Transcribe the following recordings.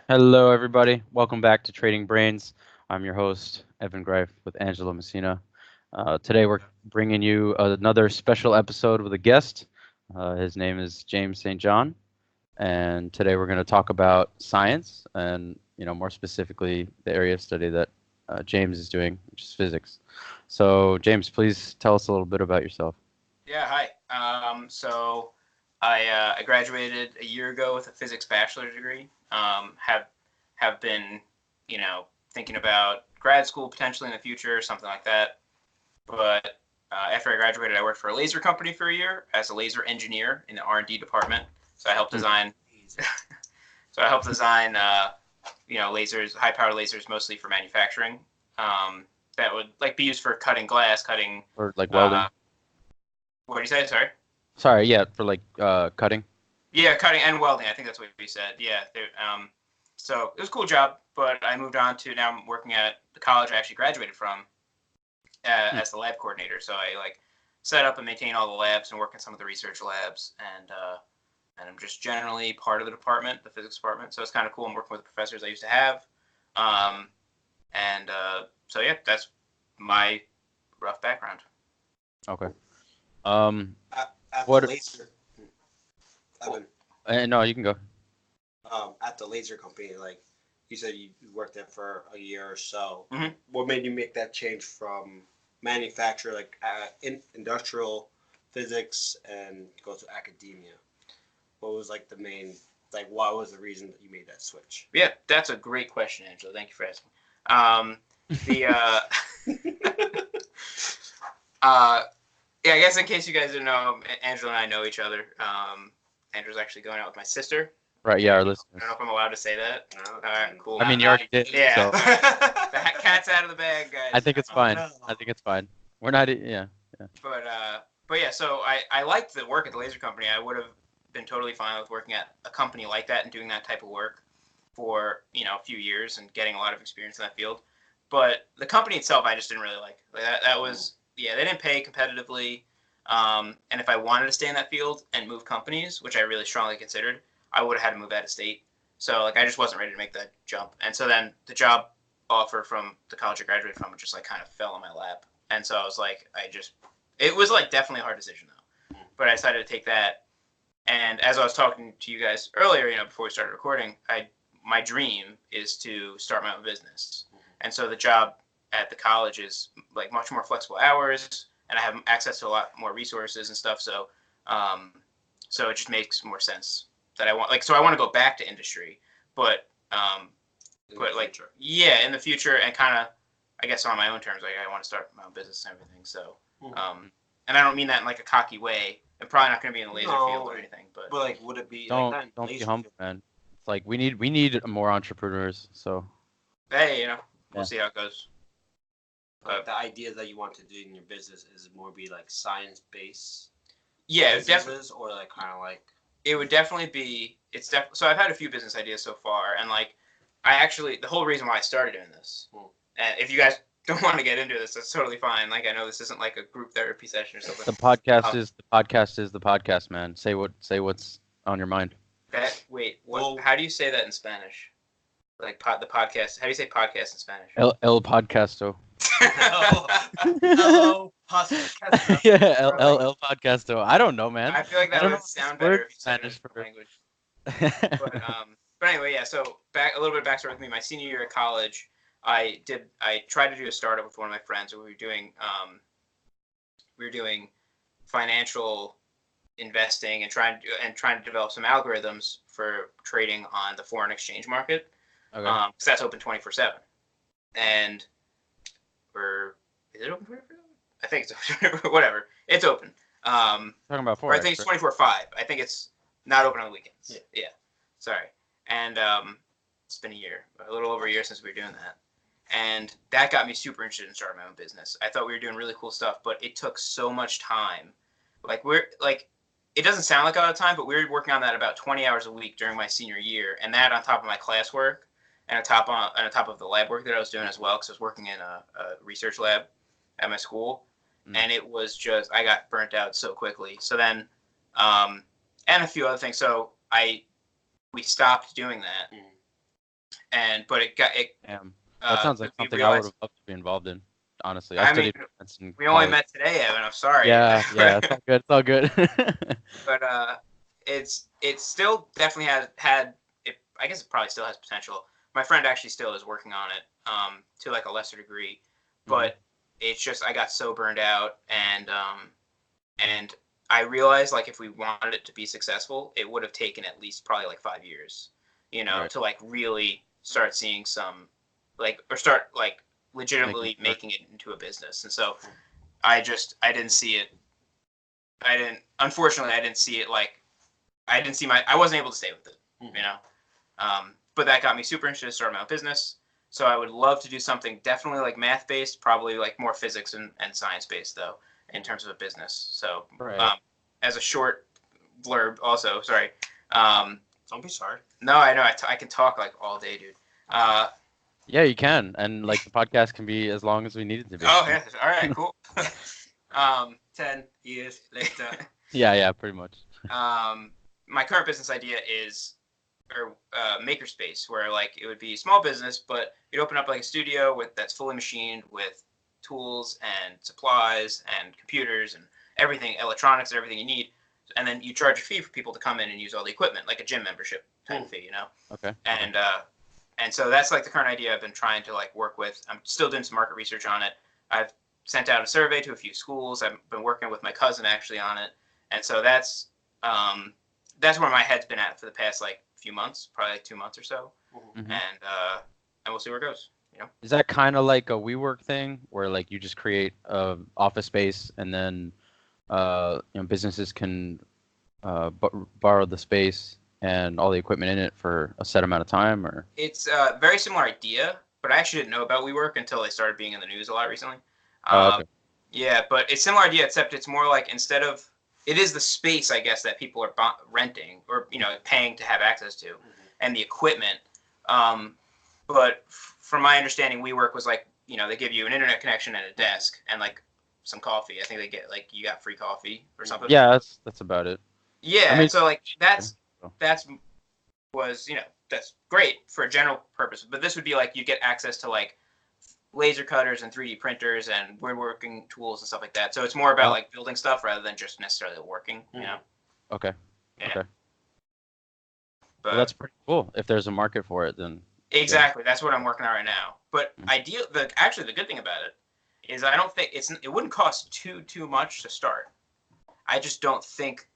Hello, everybody. Welcome back to Trading Brains. I'm your host, Evan Greif, with Angelo Messina. Today, we're bringing you another special episode with a guest. His name is James St. John, and today we're going to talk about science and, more specifically, the area of study that James is doing, which is physics. So, James, please tell us a little bit about yourself. Yeah, hi. I graduated a year ago with a physics bachelor's degree. Have been, thinking about grad school potentially in the future, something like that. But after I graduated, I worked for a laser company for a year as a laser engineer in the R&D department. So I helped Hmm. design. So I helped design, lasers, high-powered lasers, mostly for manufacturing. That would be used for cutting glass, cutting. Or like Uh, welding. what do you say? Sorry. Sorry, yeah, for cutting. Yeah, cutting and welding. I think that's what we said. Yeah. So it was a cool job, but I moved on to now I'm working at the college I actually graduated from Hmm. as the lab coordinator. So I set up and maintain all the labs and work in some of the research labs, and I'm just generally part of the department, the physics department. So it's kind of cool. I'm working with the professors I used to have, um, so yeah, that's my rough background. Okay. Um, At the what? laser, Cool. Evan, No, you can go. at the laser company, like you said, you worked there for a year or so. Mhm. What made you make that change from manufacture, in industrial physics, and go to academia? What was like the main, what was the reason that you made that switch? Yeah, that's a great question, Angela. Thank you for asking. Um, the uh, yeah, I guess in case you guys didn't know, Angela and I know each other. Andrew's actually going out with my sister. Right, yeah, I our don't know listeners. if I'm allowed to say that. No, All right, cool. I mean, you already did, Yeah, so the cat's out of the bag, I guys. think it's Oh fine. no. I think it's fine. We're not, yeah, yeah. But yeah, so I liked the work at the laser company. I would have been totally fine with working at a company like that and doing that type of work for a few years and getting a lot of experience in that field. But the company itself, I just didn't really like. That was yeah, they didn't pay competitively. And if I wanted to stay in that field and move companies, which I really strongly considered, I would have had to move out of state. So I just wasn't ready to make that jump. And so then the job offer from the college I graduated from just kind of fell in my lap. And so I was like, it was definitely a hard decision though. But I decided to take that. And as I was talking to you guys earlier, before we started recording, my dream is to start my own business. And so the job at the college is much more flexible hours, and I have access to a lot more resources and stuff. Um, so it just makes more sense that I want so I want to go back to industry, but yeah, in the future and kind of I guess on my own terms. I want to start my own business and everything. So Mhm. and I don't mean that in a cocky way. I'm probably not going to be in the laser field or anything, but Would it be Don't not in don't be laser humble, field? man. It's like we need more entrepreneurs. So hey, we'll yeah. see how it goes. Like the idea that you want to do in your business is more be like science based Yeah, businesses, or like kind of like it would definitely be. So I've had a few business ideas so far, and I actually the whole reason why I started doing this. And if you guys don't want to get into this, that's totally fine. I know this isn't a group therapy session or something. The podcast, man. Say what's on your mind. Wait, what? Well, How do you say that in Spanish? The podcast. How do you say podcast in Spanish? El podcasto. hello, podcast. Yeah, El podcasto. I don't know, man. I feel like I that don't know would what this sound better word if in you said it in Spanish the for. language. But anyway, yeah. So a little bit of backstory with me. My senior year at college, I tried to do a startup with one of my friends. Where we were doing financial investing and trying to develop some algorithms for trading on the foreign exchange market. Okay. Because that's open 24/7, and is it open 24/7? I think it's open. Whatever, it's open. Talking about Or I forex, think it's right? 24/5. I think it's not open on the weekends. Yeah. Yeah. Sorry. And it's been a little over a year since we were doing that. And that got me super interested in starting my own business. I thought we were doing really cool stuff, but it took so much time. It doesn't sound like a lot of time, but we were working on that about 20 hours a week during my senior year, and that on top of my classwork, and on top of the lab work that I was doing as well, because I was working in a research lab at my school, and it was just I got burnt out so quickly. So then, and a few other things. So we stopped doing that, but it got it. Damn. That sounds like We something I would realized. have loved to be involved in. Honestly, I I mean, studied finance in we only college. met today, Evan. I'm sorry. Yeah, it's all good. It's all good. But it still definitely had it. I guess it probably still has potential. My friend actually still is working on it, to like a lesser degree, but it's just I got so burned out, and I realized like if we wanted it to be successful, it would have taken at least probably like 5 years, Right. to like really start seeing some, like, or start like legitimately making it into a business. And so I didn't see it. Unfortunately, I didn't see it like, I wasn't able to stay with it, but that got me super interested to start my own business. So I would love to do something definitely like math based, probably like more physics and science based though, in terms of a business. So Right. as a short blurb, also, sorry. Don't be sorry. No, I know I can talk like all day, dude. Yeah, you can, and like the podcast can be as long as we need it to be. Oh yeah, all right, cool. 10 years later. Yeah, pretty much. My current business idea is, or makerspace, where like it would be a small business, but you'd open up like a studio that's fully machined with tools and supplies and computers and everything, electronics and everything you need, and then you charge a fee for people to come in and use all the equipment, like a gym membership type fee, Okay. And so that's like the current idea I've been trying to like work with. I'm still doing some market research on it. I've sent out a survey to a few schools. I've been working with my cousin actually on it, and so that's where my head's been at for the past like few months, probably like 2 months or so, Mhm. and we'll see where it goes. Is that kind of like a WeWork thing, where like you just create a office space and then businesses can borrow the space and all the equipment in it for a set amount of time, or? It's a very similar idea, but I actually didn't know about WeWork until they started being in the news a lot recently. Oh, okay. Yeah, but it's similar idea, except it's more like it is the space, I guess, that people are renting or paying to have access to, and the equipment. But from my understanding, WeWork was like, they give you an internet connection and a desk and like some coffee. I think they get like you got free coffee or something. Yeah, that's about it. Yeah, I mean, and so like that's that's great for a general purpose. But this would be like you get access to like laser cutters and 3D printers and woodworking tools and stuff like that. So it's more about like building stuff rather than just necessarily working. Okay. Yeah. Okay. But Well, that's pretty cool. If there's a market for it, then exactly, that's what I'm working on right now. But the good thing about it is I don't think it wouldn't cost too much to start. I just don't think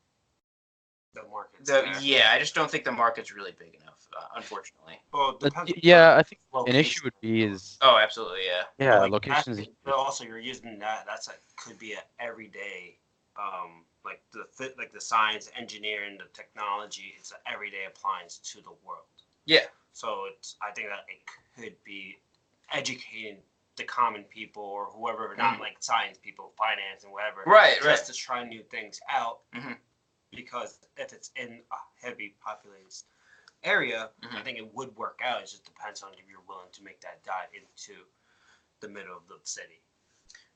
The market's I just don't think the market's really big enough, unfortunately. Well, it depends yeah, I think an location. issue would be is Oh, absolutely, yeah. yeah, Like, locations. but also you're using that. That's could be an everyday, like the science, engineering, the technology. It's an everyday appliance to the world. Yeah. So I think that it could be educating the common people or whoever, not like science people, finance and whatever. Right. Just to try new things out. Mhm. Because if it's in a heavy populated area, Mhm. I think it would work out. It just depends on if you're willing to make that dive into the middle of the city.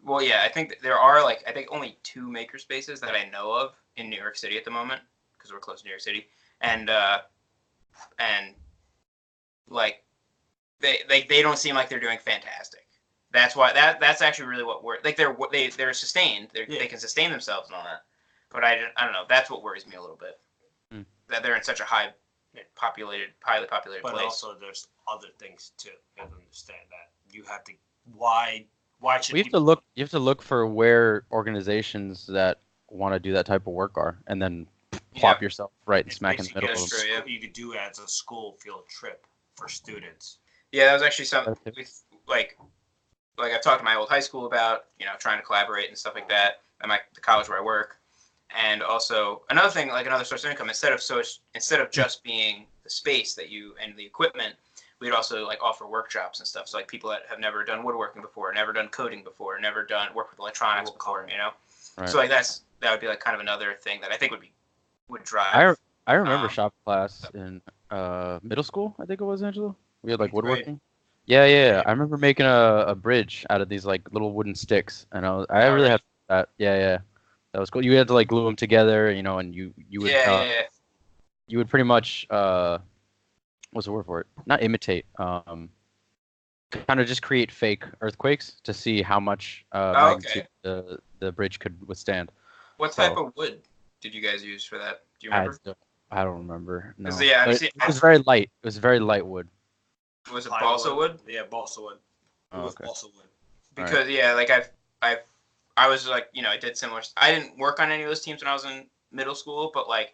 Well, yeah, I think there are I think only 2 maker spaces that I know of in New York City at the moment, because we're close to New York City, and like they don't seem like they're doing fantastic. That's why that's actually really what we're like they're sustained. They can sustain themselves and all that. But I don't know. That's what worries me a little bit. That they're in such a highly populated But place. also, there's other things too. You have to understand that you have to. Why should You have to look for where organizations that want to do that type of work are, and then plop yourself right smack in the middle of them. True, yeah. You could do it as a school field trip for students. Yeah, that was actually something like I've talked to my old high school about, trying to collaborate and stuff like that at the college where I work. And also another thing, like another source of income, instead of just being the space and the equipment, we'd also like offer workshops and stuff. So like people that have never done woodworking before, never done coding before, never worked with electronics before, Right. So like that would be like kind of another thing that I think would drive. I remember shop class in middle school. I think it was, Angelo. We had like woodworking. Yeah. I remember making a bridge out of these like little wooden sticks, and I really had that. Yeah. That was cool. You had to like glue them together, and you would you would pretty much what's the word for it? Not imitate. Kind of just create fake earthquakes to see how much magnitude the bridge could withstand. What So- type of wood did you guys use for that? Do you I remember? don't remember. No. 'Cause, yeah, But it was very light. It was very light wood. Was it Plywood. balsa wood? Yeah, balsa wood. It Oh, was okay. balsa wood. Because yeah, like I was like, you know, I did similar. I didn't work on any of those teams when I was in middle school, but like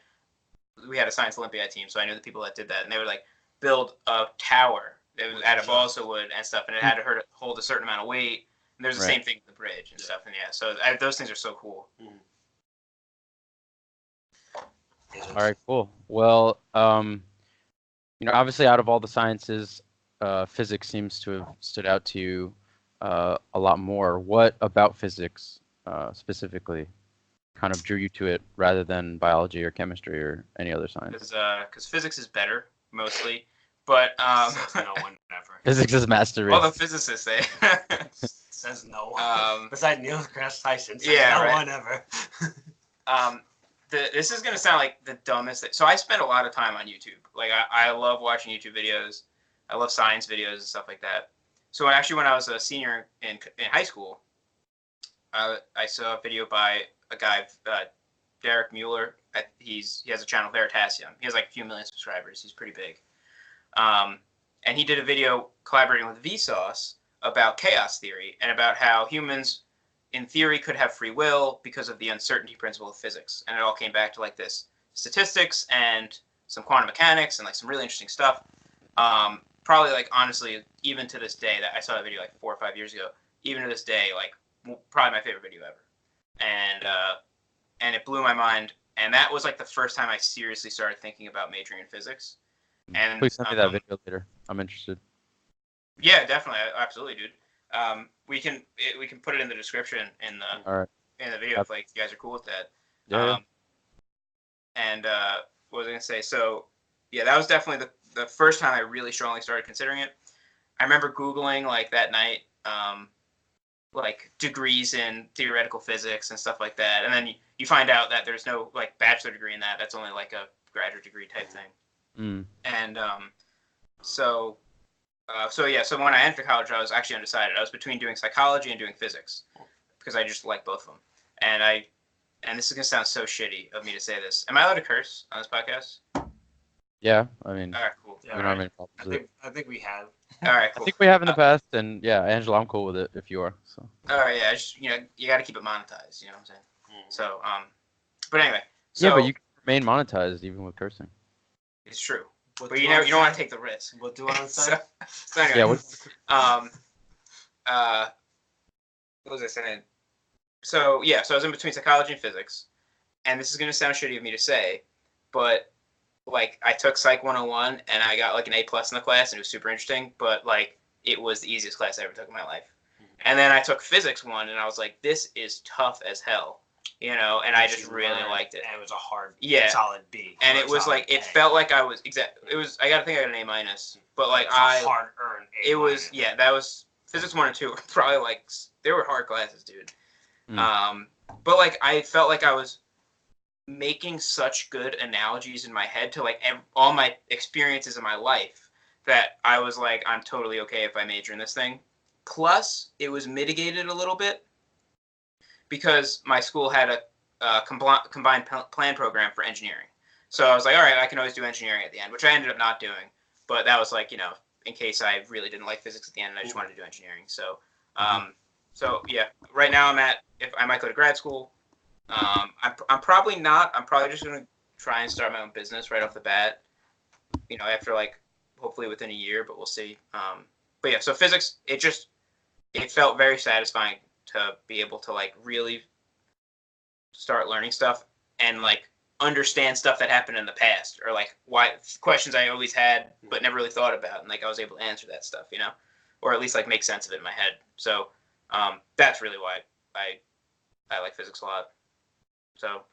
we had a Science Olympiad team, so I knew the people that did that, and they would like build a tower that was out of balsa wood and stuff, and it had to hold a certain amount of weight. And there's the Right. same thing with the bridge and stuff, and yeah, so those things are so cool. All right, cool. Well, obviously, out of all the sciences, physics seems to have stood out to you a lot more. What about physics specifically kind of drew you to it rather than biology or chemistry or any other science? Because physics is better mostly, but Says no one ever. Physics is master race. all the physicists say. Says no one. Um, Besides Neil deGrasse Tyson, says yeah, no right. one ever. This is gonna sound like the dumbest thing. So I spend a lot of time on YouTube. Like I love watching YouTube videos. I love science videos and stuff like that. So when I was a senior in high school, I saw a video by a guy, Derek Mueller. He has a channel, Veritasium. He has like a few million subscribers. He's pretty big. And he did a video collaborating with Vsauce about chaos theory and about how humans, in theory, could have free will because of the uncertainty principle of physics. And it all came back to like this statistics and some quantum mechanics and like some really interesting stuff. Probably like honestly, even to this day, that I saw that video like 4 or 5 years ago. Even to this day, like probably my favorite video ever. And it blew my mind. And that was like the first time I seriously started thinking about majoring in physics. And Please send me that video later. I'm interested. Yeah, definitely, absolutely, dude. We can put it in the description in the All right. video if like you guys are cool with that. Yeah. And what was I gonna say? So yeah, that was definitely the first time I really strongly started considering it. I remember Googling like that night, like degrees in theoretical physics and stuff like that, and then you find out that there's no like bachelor degree in that. That's only like a graduate degree type thing. And so when I entered college, I was actually undecided. I was between doing psychology and doing physics because I just like both of them. And this is gonna sound so shitty of me to say this. Am I allowed to curse on this podcast? Yeah. I mean, All right, cool. we don't have any problems I with it. think we have. All right, I cool. think we have in the past, and yeah, Angela, I'm cool with it if you are. So. All right, yeah. You got to keep it monetized. You know what I'm saying? So but anyway. So Yeah, but you can remain monetized even with cursing. It's true. What But do you wanna don't want to say? take the risk. What do you want to say? So anyway, Yeah. what was I saying? So yeah, so I was in between psychology and physics, and this is gonna sound shitty of me to say, but like I took Psych 101 and I got like an A+ in the class and it was super interesting, but like it was the easiest class I ever took in my life. And then I took Physics 1 and I was like, this is tough as hell, and I just really liked it. And it was a hard, solid B. And it was like it felt like I was I gotta think I got an A-, but like hard earned. it was that was Physics 1 and 2 were probably like they were hard classes, dude. But like I felt like I was making such good analogies in my head to like all my experiences in my life that I was like, I'm totally okay if I major in this thing. Plus, it was mitigated a little bit because my school had a combined plan program for engineering. So I was like, all right, I can always do engineering at the end, which I ended up not doing. But that was like, in case I really didn't like physics at the end and I just wanted to do engineering. So, so yeah, right now if I might go to grad school. I'm probably not. I'm probably just gonna try and start my own business right off the bat. After like hopefully within a year, but we'll see. But yeah, so physics, it felt very satisfying to be able to like really start learning stuff and like understand stuff that happened in the past or like why questions I always had but never really thought about, and like I was able to answer that stuff, or at least like make sense of it in my head. So that's really why I like physics a lot. So,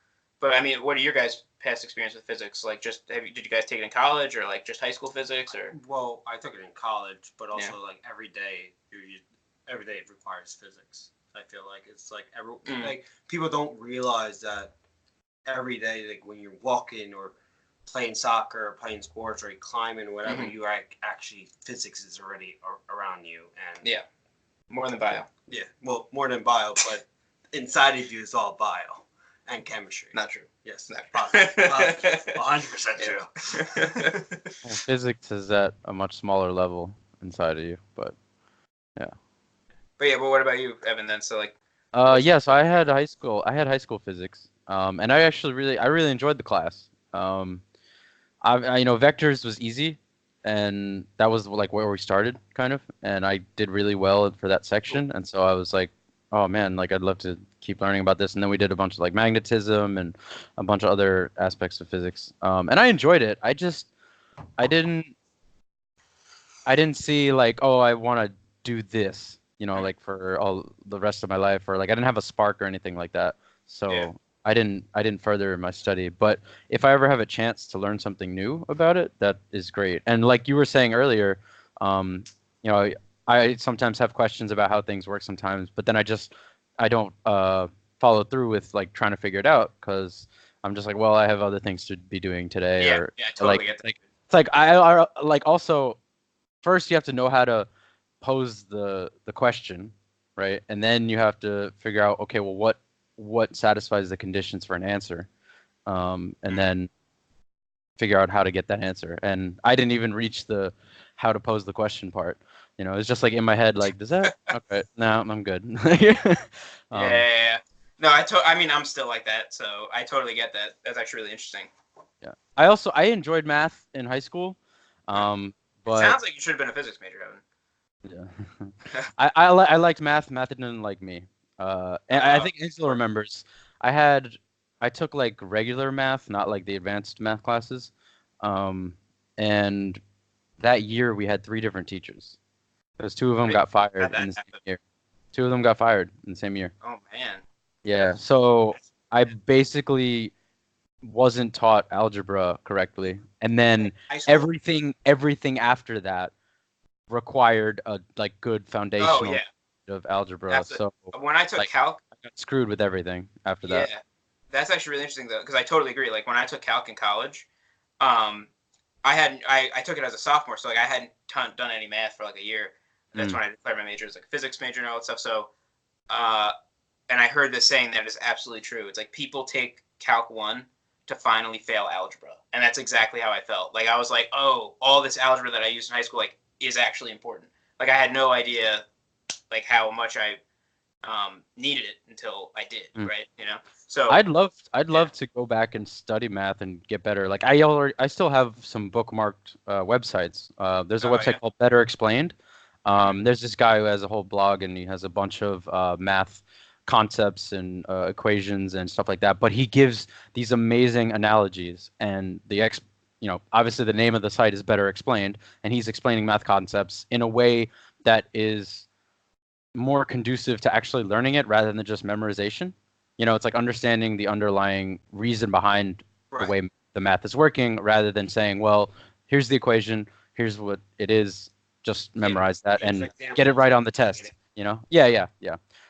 but I mean, what are your guys' past experience with physics? Like, did you guys take it in college or like just high school physics or? Well, I took it in college, but also like every day every day it requires physics. I feel like it's like like people don't realize that every day, like when you're walking or playing soccer, playing sports, or climbing, whatever, Mhm. you are actually physics is already around you, and Yeah. More than bio. yeah, well, more than bio, but inside of you is all bio and chemistry. Not true. Yes, Not positive, positive, true. 100% true. Well, physics is at a much smaller level inside of you, but But what about you, Evan? Then so like. yeah. So I had high school physics, and I really enjoyed the class. You know, vectors was easy, and that was like where we started, kind of, and I did really well for that section, and so I was like, oh man, like I'd love to keep learning about this, and then we did a bunch of like magnetism and a bunch of other aspects of physics, and I enjoyed it. I didn't, I didn't see like, oh, I want to do this, you know, like for all the rest of my life, or like I didn't have a spark or anything like that. So Yeah. I didn't further my study. But if I ever have a chance to learn something new about it, that is great. And like you were saying earlier, you know, I sometimes have questions about how things work sometimes, but then I don't follow through with like trying to figure it out because I'm just like, well, I have other things to be doing today, Yeah. or Yeah. I or, totally get that. like it's like I like also first you have to know how to pose the question, right? And then you have to figure out, okay, well, what satisfies the conditions for an answer, and then figure out how to get that answer. And I didn't even reach the how to pose the question part. You know, it's just like in my head, like, does that? Okay, no, I'm good. um, Yeah. No, I mean, I'm still like that, so I totally get that. That's actually really interesting. yeah. I enjoyed math in high school, It but sounds like you should have been a physics major, Evan. yeah. I liked math. Math didn't like me. And I think Angela remembers. I had I took like regular math, not like the advanced math classes. And that year we had three different teachers. Because two of them got Had fired that in the same happen. year. Two of them got fired in the same year. Oh man. Yeah. So I basically wasn't taught algebra correctly, and then High school. everything after that required a like good Oh foundational yeah. of algebra. That's So when I took like calc. I got screwed with everything after Yeah. that. That's actually really interesting though, because I totally agree. Like when I took calc in college, um, I took it as a sophomore, so like I hadn't done any math for like a year. That's when I declared my major as like a physics major and all that stuff. So, uh, and I heard this saying that is absolutely true. It's like people take Calc 1 to finally fail algebra. And that's exactly how I felt. Like I was like, oh, all this algebra that I used in high school like is actually important. Like I had no idea like how much I needed it until I did, right? You know? So I'd love to go back and study math and get better. Like I still have some bookmarked websites. There's a website called Better Explained. There's this guy who has a whole blog and he has a bunch of math concepts and equations and stuff like that. But he gives these amazing analogies and you know, obviously the name of the site is Better Explained, and he's explaining math concepts in a way that is more conducive to actually learning it rather than just memorization. You know, it's like understanding the underlying reason behind the way the math is working rather than saying, well, here's the equation, here's what it is, just memorize that and get it right on the test, you know? Yeah.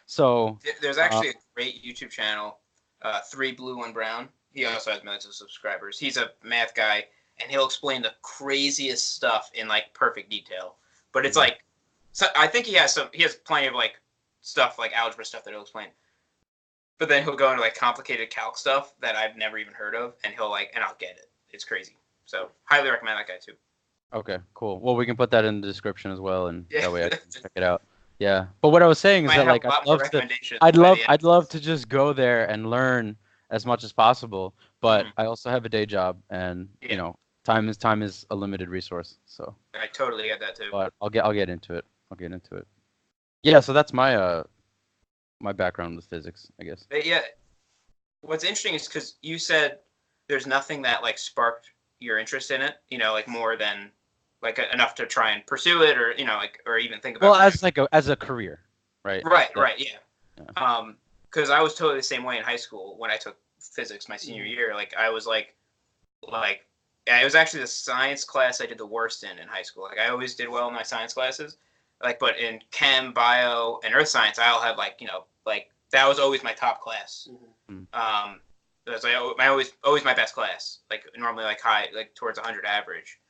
So there's actually a great YouTube channel, 3 Blue 1 Brown. He also has millions of subscribers. He's a math guy, and he'll explain the craziest stuff in like perfect detail. But it's like, so I think he has plenty of like stuff like algebra stuff that he'll explain. But then he'll go into like complicated calc stuff that I've never even heard of, and I'll get it. It's crazy. So highly recommend that guy too. Okay, cool. Well, we can put that in the description as well, and that way I can check it out. Yeah, but what I was saying is that like I'd love to just go there and learn as much as possible, but I also have a day job, and you know, time is a limited resource. So I totally get that too. But I'll get into it. Yeah, so that's my my background with physics, I guess. But yeah, what's interesting is because you said there's nothing that like sparked your interest in it, you know, like more than like enough to try and pursue it, or you know, like or even think about. Well, as like as a career, right? Right, yeah. Because I was totally the same way in high school when I took physics my senior year. Like I was like, yeah, it was actually the science class I did the worst in high school. Like I always did well in my science classes, like but in chem, bio, and earth science, I'll have like you know like that was always my top class. It was like always my best class. Like normally like high, like towards 100 average.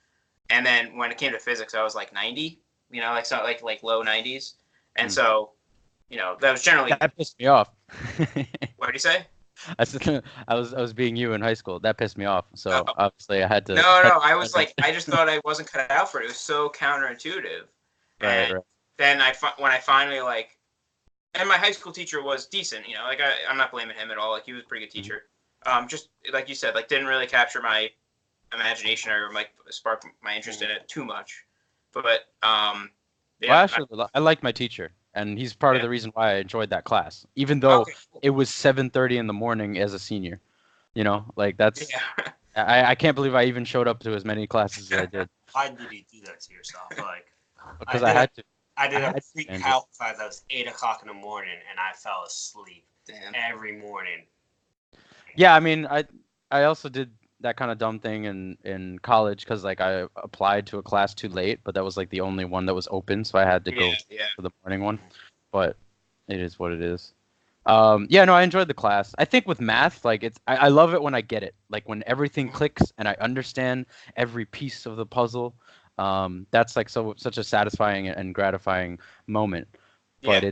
And then when it came to physics, I was like 90. You know, like so like low 90s. And so, that was generally. That pissed me off. What did you say? I was being you in high school. That pissed me off. So obviously I had to. No, I was like, I just thought I wasn't cut out for it. It was so counterintuitive. Right. Then when I finally and my high school teacher was decent. Like I'm not blaming him at all. Like he was a pretty good teacher. Just like you said, like didn't really capture my imagination or like spark my interest in it too much. But yeah. Well, actually, I liked my teacher, and he's part of the reason why I enjoyed that class, even though it was 7:30 in the morning as a senior. Like that's. Yeah. I can't believe I even showed up to as many classes as I did. Why did you do that to yourself? Like, because I had to. I did a freak calc class that was 8 o'clock in the morning, and I fell asleep every morning. Yeah, I mean, I also did that kind of dumb thing in college because like I applied to a class too late, but that was like the only one that was open, so I had to go for the morning one. But it is what it is. Yeah, no, I enjoyed the class. I think with math, like I love it when I get it, like when everything clicks and I understand every piece of the puzzle. That's like such a satisfying and gratifying moment. But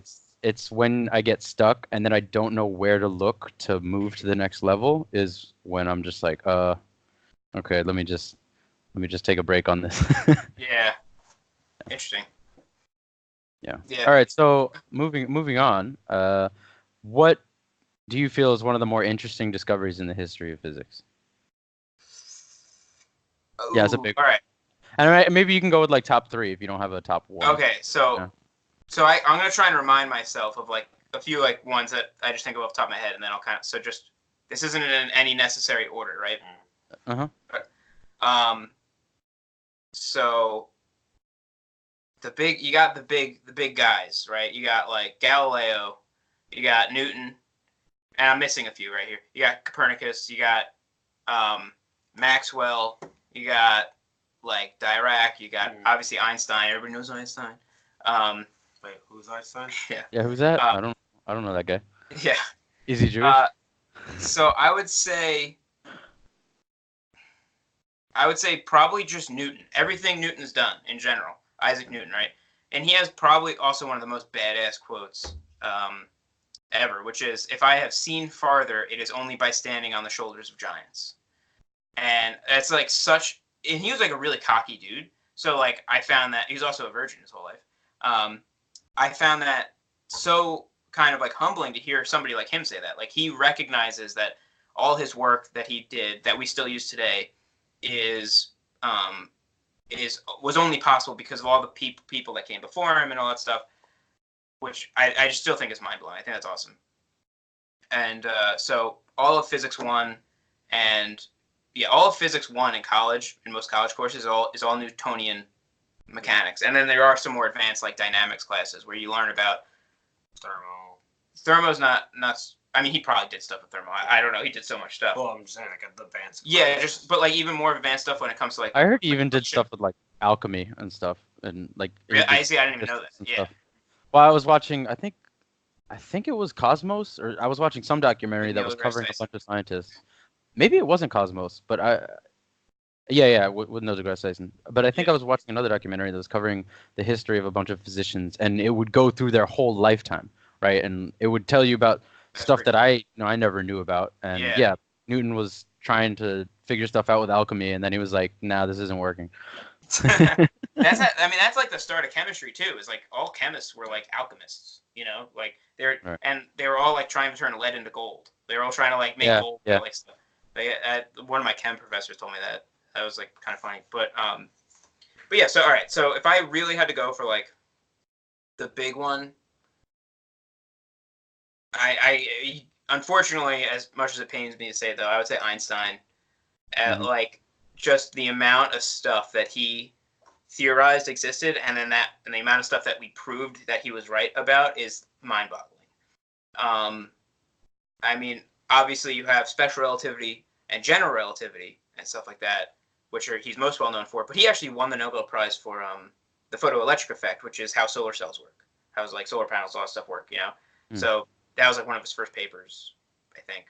it's when I get stuck and then I don't know where to look to move to the next level is when I'm just like, okay, let me just take a break on this. Yeah. Interesting. Yeah. All right. So moving on. What do you feel is one of the more interesting discoveries in the history of physics? Ooh, yeah, it's a big. All right. And maybe you can go with like top 3 if you don't have a top 1. Okay, so I'm gonna try and remind myself of like a few like ones that I just think of off the top of my head, and then I'll this isn't in any necessary order, right? So you got the big guys, right? You got like Galileo, you got Newton, and I'm missing a few right here. You got Copernicus, you got Maxwell, you got like Dirac, you got obviously Einstein. Everybody knows Einstein. Wait, who's Einstein? Yeah, who's that? I don't know that guy. Yeah. Is he Jewish? So I would say probably just Newton. Everything Newton's done in general. Isaac Newton, right? And he has probably also one of the most badass quotes ever, which is, "If I have seen farther, it is only by standing on the shoulders of giants." And that's like and he was like a really cocky dude. So like I found that he was also a virgin his whole life. I found that so kind of like humbling to hear somebody like him say that. Like he recognizes that all his work that he did that we still use today was only possible because of all the people that came before him and all that stuff, which I just still think is mind blowing. I think that's awesome. And so all of Physics 1 and all of Physics 1 in college, in most college courses, is all Newtonian mechanics. And then there are some more advanced like dynamics classes where you learn about thermo. Thermo's not. I mean, he probably did stuff with thermo. I don't know. He did so much stuff. Well, I'm just saying like the advanced. Yeah, but like even more advanced stuff when it comes to like. I heard he even did stuff with like alchemy and stuff and like. I see. I didn't even know that. Yeah. Stuff. Well, I was watching. I think it was Cosmos, or I was watching some documentary that was covering a bunch of scientists. Maybe it wasn't Cosmos, but with Neil deGrasse Tyson. But I think I was watching another documentary that was covering the history of a bunch of physicians, and it would go through their whole lifetime, right? And it would tell you about stuff that I never knew about. And Newton was trying to figure stuff out with alchemy, and then he was like, "Nah, this isn't working." That's like the start of chemistry too. Is like all chemists were like alchemists, like and they were all like trying to turn lead into gold. They were all trying to like make gold like stuff. One of my chem professors told me that. That was like kind of funny, but yeah. So all right. So if I really had to go for like the big one, I unfortunately, as much as it pains me to say though, I would say Einstein. Like just the amount of stuff that he theorized existed, and then the amount of stuff that we proved that he was right about is mind-boggling. I mean, obviously you have special relativity and general relativity and stuff like that, which he's most well known for. But he actually won the Nobel Prize for the photoelectric effect, which is how solar cells work, how like solar panels, all that stuff work. So that was like one of his first papers, I think.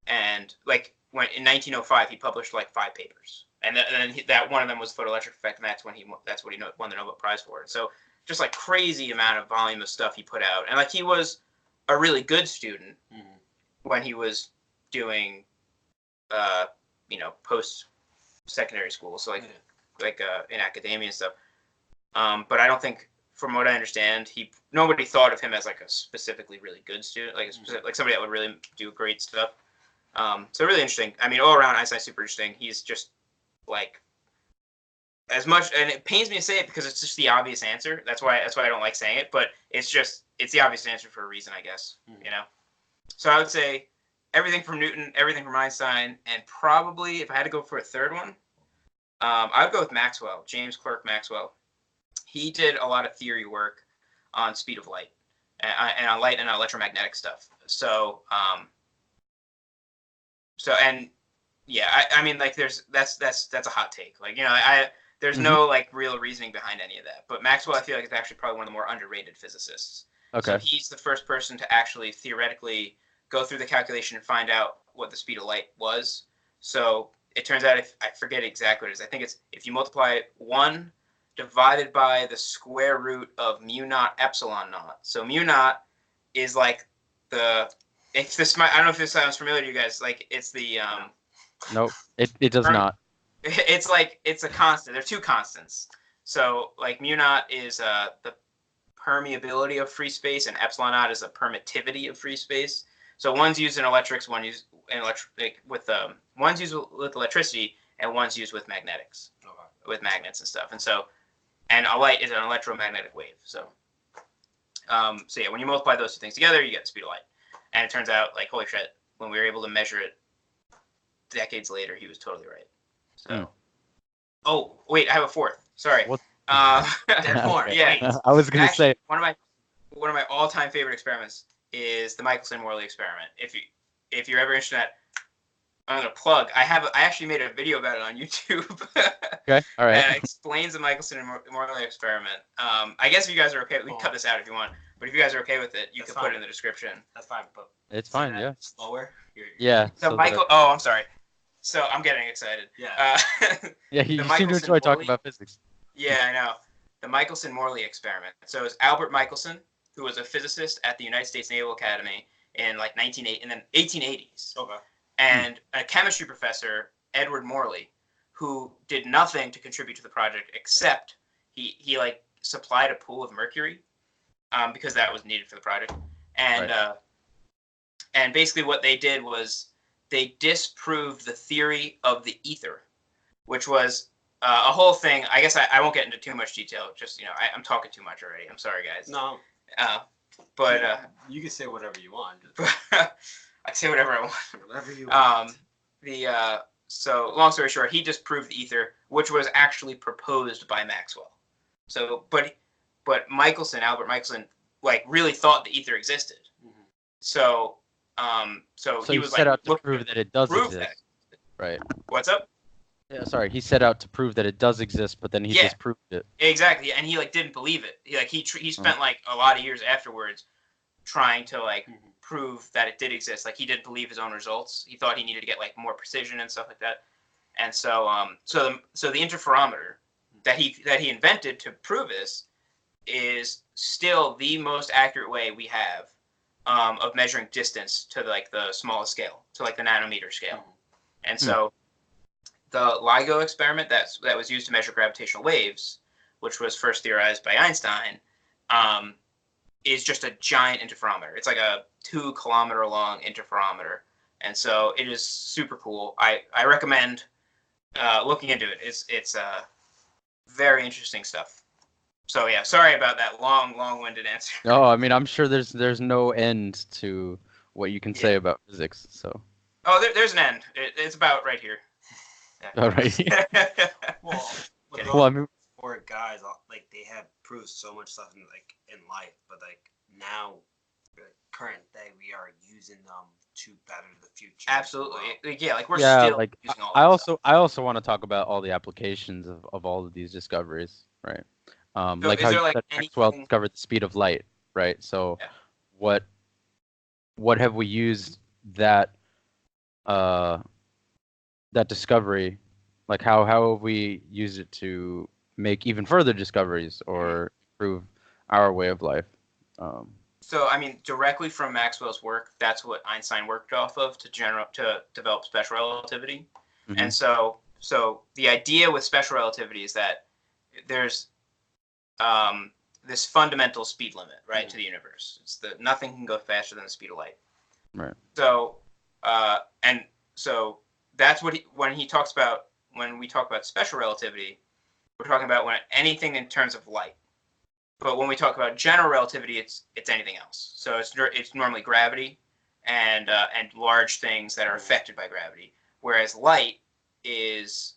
And like when in 1905 he published like 5 papers, and then that one of them was photoelectric effect, and that's what he won the Nobel Prize for. So just like crazy amount of volume of stuff he put out, and like he was a really good student when he was doing post secondary school, so like in academia and stuff. But I don't think, from what I understand, nobody thought of him as like a specifically really good student, like like somebody that would really do great stuff. So really interesting. I mean, all around Einstein's super interesting. He's just like as much, and it pains me to say it because it's just the obvious answer. That's why I don't like saying it, but it's the obvious answer for a reason, I guess. So I would say everything from Newton, everything from Einstein, and probably if I had to go for a third one, I would go with Maxwell, James Clerk Maxwell. He did a lot of theory work on speed of light and on light and electromagnetic stuff. I mean, like that's a hot take. Like, there's no like real reasoning behind any of that. But Maxwell, I feel like, is actually probably one of the more underrated physicists. Okay. So he's the first person to actually theoretically go through the calculation and find out what the speed of light was. So it turns out, if I forget exactly what it is, I think it's if you multiply 1 divided by the square root of mu naught epsilon naught. So mu naught is like I don't know if this sounds familiar to you guys. Like it's the Nope, it does not. It's like it's a constant. There are 2 constants. So like mu naught is the permeability of free space, and epsilon naught is the permittivity of free space. So one's used in electrics, one's used with electricity, and one's used with magnetics, with magnets and stuff. And a light is an electromagnetic wave. So yeah, when you multiply those 2 things together, you get the speed of light. And it turns out, like, holy shit, when we were able to measure it decades later, he was totally right. So, oh wait, I have a fourth. Sorry. What? There's more. Yeah. I was gonna say one of my all-time favorite experiments is the Michelson-Morley experiment. If you're ever interested in that, I'm gonna plug. I actually made a video about it on YouTube. Okay. All right. And it explains the Michelson-Morley experiment. I guess if you guys are okay, we can cut this out if you want. But if you guys are okay with it, you can put it in the description. That's fine. But it's fine. Yeah. Slower. Yeah. So Michael. Oh, I'm sorry. So I'm getting excited. Yeah. Yeah. You seem to enjoy talking about physics. Yeah, I know. The Michelson-Morley experiment. So it's Albert Michelson, who was a physicist at the United States Naval Academy in like 1880s. Okay. And a chemistry professor, Edward Morley, who did nothing to contribute to the project except he like supplied a pool of mercury, because that was needed for the project. And and basically what they did was they disproved the theory of the ether, which was a whole thing. I guess I won't get into too much detail. Just I'm talking too much already. I'm sorry, guys. No. But you can say whatever you want. I say whatever I want. Whatever you want. So long story short, he disproved the ether, which was actually proposed by Maxwell. So, but Albert Michelson, like really thought the ether existed. Mm-hmm. So he was set like, out to prove that it does exist. That. Right. What's up? Yeah, sorry. He set out to prove that it does exist, but then he disproved it. Exactly, and he like didn't believe it. He spent like a lot of years afterwards trying to like prove that it did exist. Like he didn't believe his own results. He thought he needed to get like more precision and stuff like that. And so the interferometer that he invented to prove this is still the most accurate way we have of measuring distance to like the smallest scale, to like the nanometer scale. And so the LIGO experiment that was used to measure gravitational waves, which was first theorized by Einstein, is just a giant interferometer. It's like a 2-kilometer long interferometer, and so it is super cool. I recommend looking into it. It's very interesting stuff. So yeah, sorry about that long-winded answer. No, I mean I'm sure there's no end to what you can say about physics. So. Oh, there's an end. It's about right here. Yeah. All right. Well, I mean, for guys, like they have proved so much stuff in life, but like now, current day, we are using them to better the future. Absolutely. Yeah, like we're still like using all I also want to talk about all the applications of all of these discoveries, right? So like how you said Maxwell discovered the speed of light, right? So what have we used that uh, that discovery, like how have we used it to make even further discoveries or improve our way of life? So, I mean, directly from Maxwell's work, that's what Einstein worked off of to develop special relativity. Mhm. And so the idea with special relativity is that there's this fundamental speed limit, right, to the universe. It's that nothing can go faster than the speed of light. Right. So, and so that's what when we talk about special relativity, we're talking about when anything in terms of light. But when we talk about general relativity, it's anything else. So it's normally gravity and large things that are affected by gravity. Whereas light is,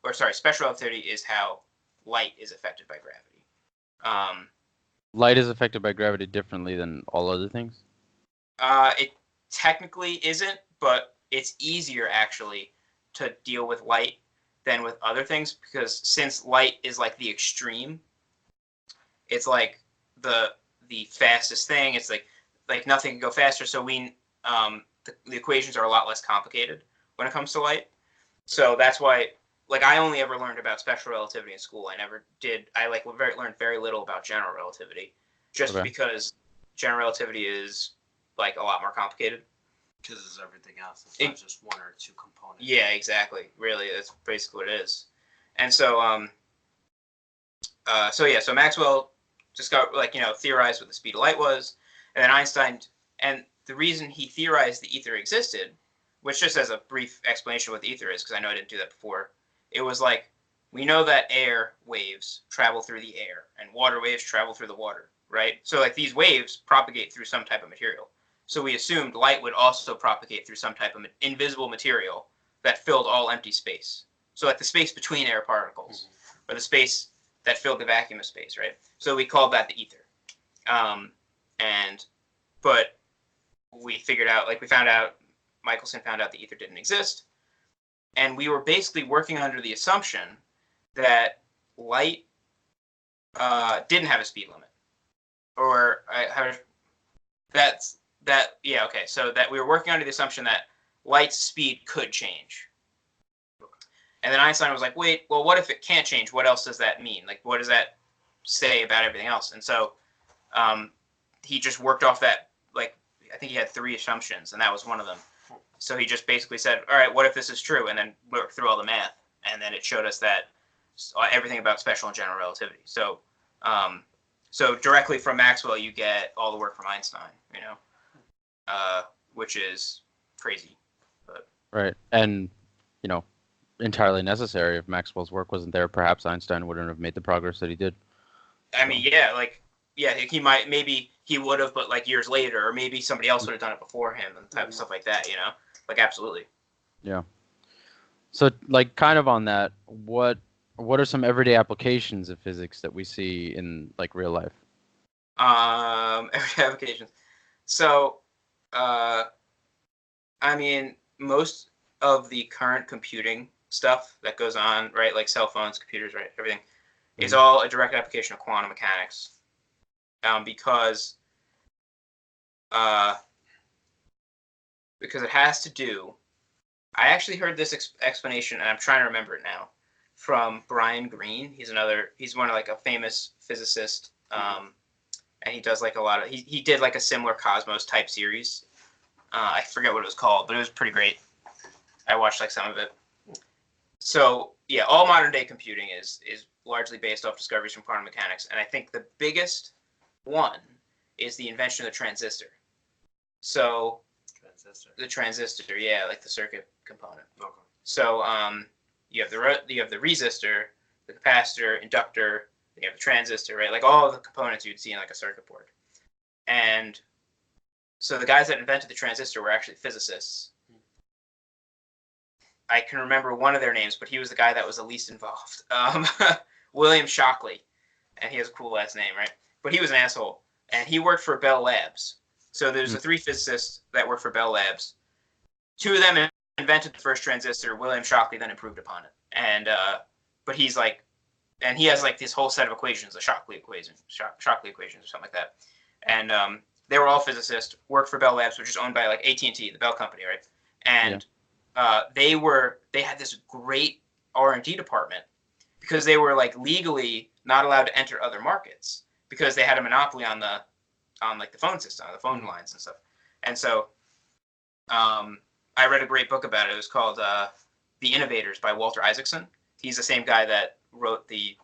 special relativity is how light is affected by gravity. Light is affected by gravity differently than all other things. It technically isn't, but it's easier actually to deal with light than with other things because since light is like the extreme, it's like the fastest thing. It's like nothing can go faster. So the equations are a lot less complicated when it comes to light. So that's why I only ever learned about special relativity in school. I never did. I learned very little about general relativity, just Okay. because general relativity is like a lot more complicated. Because it's everything else. It's not just one or two components. Yeah, exactly. Really, that's basically what it is. And so so Maxwell theorized what the speed of light was, and then Einstein, and the reason he theorized the ether existed, which just as a brief explanation of what the ether is, because I know I didn't do that before, it was like, we know that air waves travel through the air, and water waves travel through the water, right? So like these waves propagate through some type of material. So we assumed light would also propagate through some type of invisible material that filled all empty space. So like the space between air particles, or the space that filled the vacuum of space, right? So we called that the ether. But we found out, Michelson found out the ether didn't exist. And we were basically working under the assumption that light didn't have a speed limit. So that we were working under the assumption that light's speed could change. And then Einstein was like, wait, well, what if it can't change? What else does that mean? Like, what does that say about everything else? And so he just worked off that, I think he had 3 assumptions, and that was one of them. So he just basically said, all right, what if this is true? And then worked through all the math. And then it showed us that everything about special and general relativity. So directly from Maxwell, you get all the work from Einstein, which is crazy. But. Right. And, entirely necessary. If Maxwell's work wasn't there, perhaps Einstein wouldn't have made the progress that he did. I mean, maybe he would have, but years later, or maybe somebody else would have done it before him and type of stuff like that, absolutely. Yeah. So, kind of on that, what are some everyday applications of physics that we see in real life? Everyday applications. So, I mean, most of the current computing stuff that goes on, right, like cell phones, computers, right, everything, is all a direct application of quantum mechanics. Because it has to do. I actually heard this explanation, and I'm trying to remember it now, from Brian Greene. He's one of a famous physicist, and he does a lot of. He did a similar Cosmos type series. I forget what it was called, but it was pretty great. I watched some of it. So yeah, all modern day computing is largely based off discoveries from quantum mechanics, and I think the biggest one is the invention of the transistor. So the transistor, yeah, the circuit component. Okay. So you have the resistor, the capacitor, inductor, then you have the transistor, right? All of the components you'd see in a circuit board. And so the guys that invented the transistor were actually physicists. I can remember one of their names, but he was the guy that was the least involved. William Shockley, and he has a cool last name, right? But he was an asshole, and he worked for Bell Labs. So there's the 3 physicists that worked for Bell Labs. 2 of them invented the first transistor. William Shockley then improved upon it. And but he's and he has this whole set of equations, the Shockley equations or something like that. And they were all physicists, worked for Bell Labs, which is owned by AT&T, the Bell company, right? and they had this great R&D department because they were like legally not allowed to enter other markets because they had a monopoly on like the phone system, the phone lines and stuff. And so I read a great book about it. It was called The Innovators by Walter Isaacson. He's the same guy that wrote the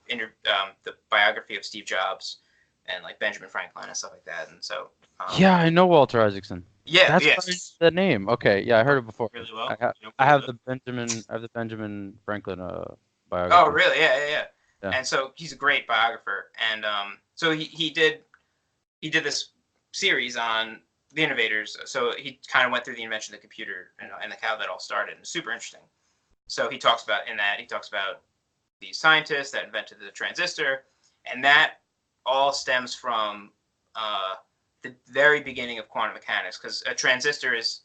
biography of Steve Jobs and like Benjamin Franklin and stuff like that. And so yeah, I know Walter Isaacson. Yeah, That's the name. Okay, yeah, I heard it before. Really well. I have the Benjamin Franklin biography. Oh, really? Yeah. And so he's a great biographer, and so he did this series on the innovators. So he kind of went through the invention of the computer and how that all started. And it's super interesting. So he talks about the scientists that invented the transistor, and that all stems from the very beginning of quantum mechanics, because a transistor is,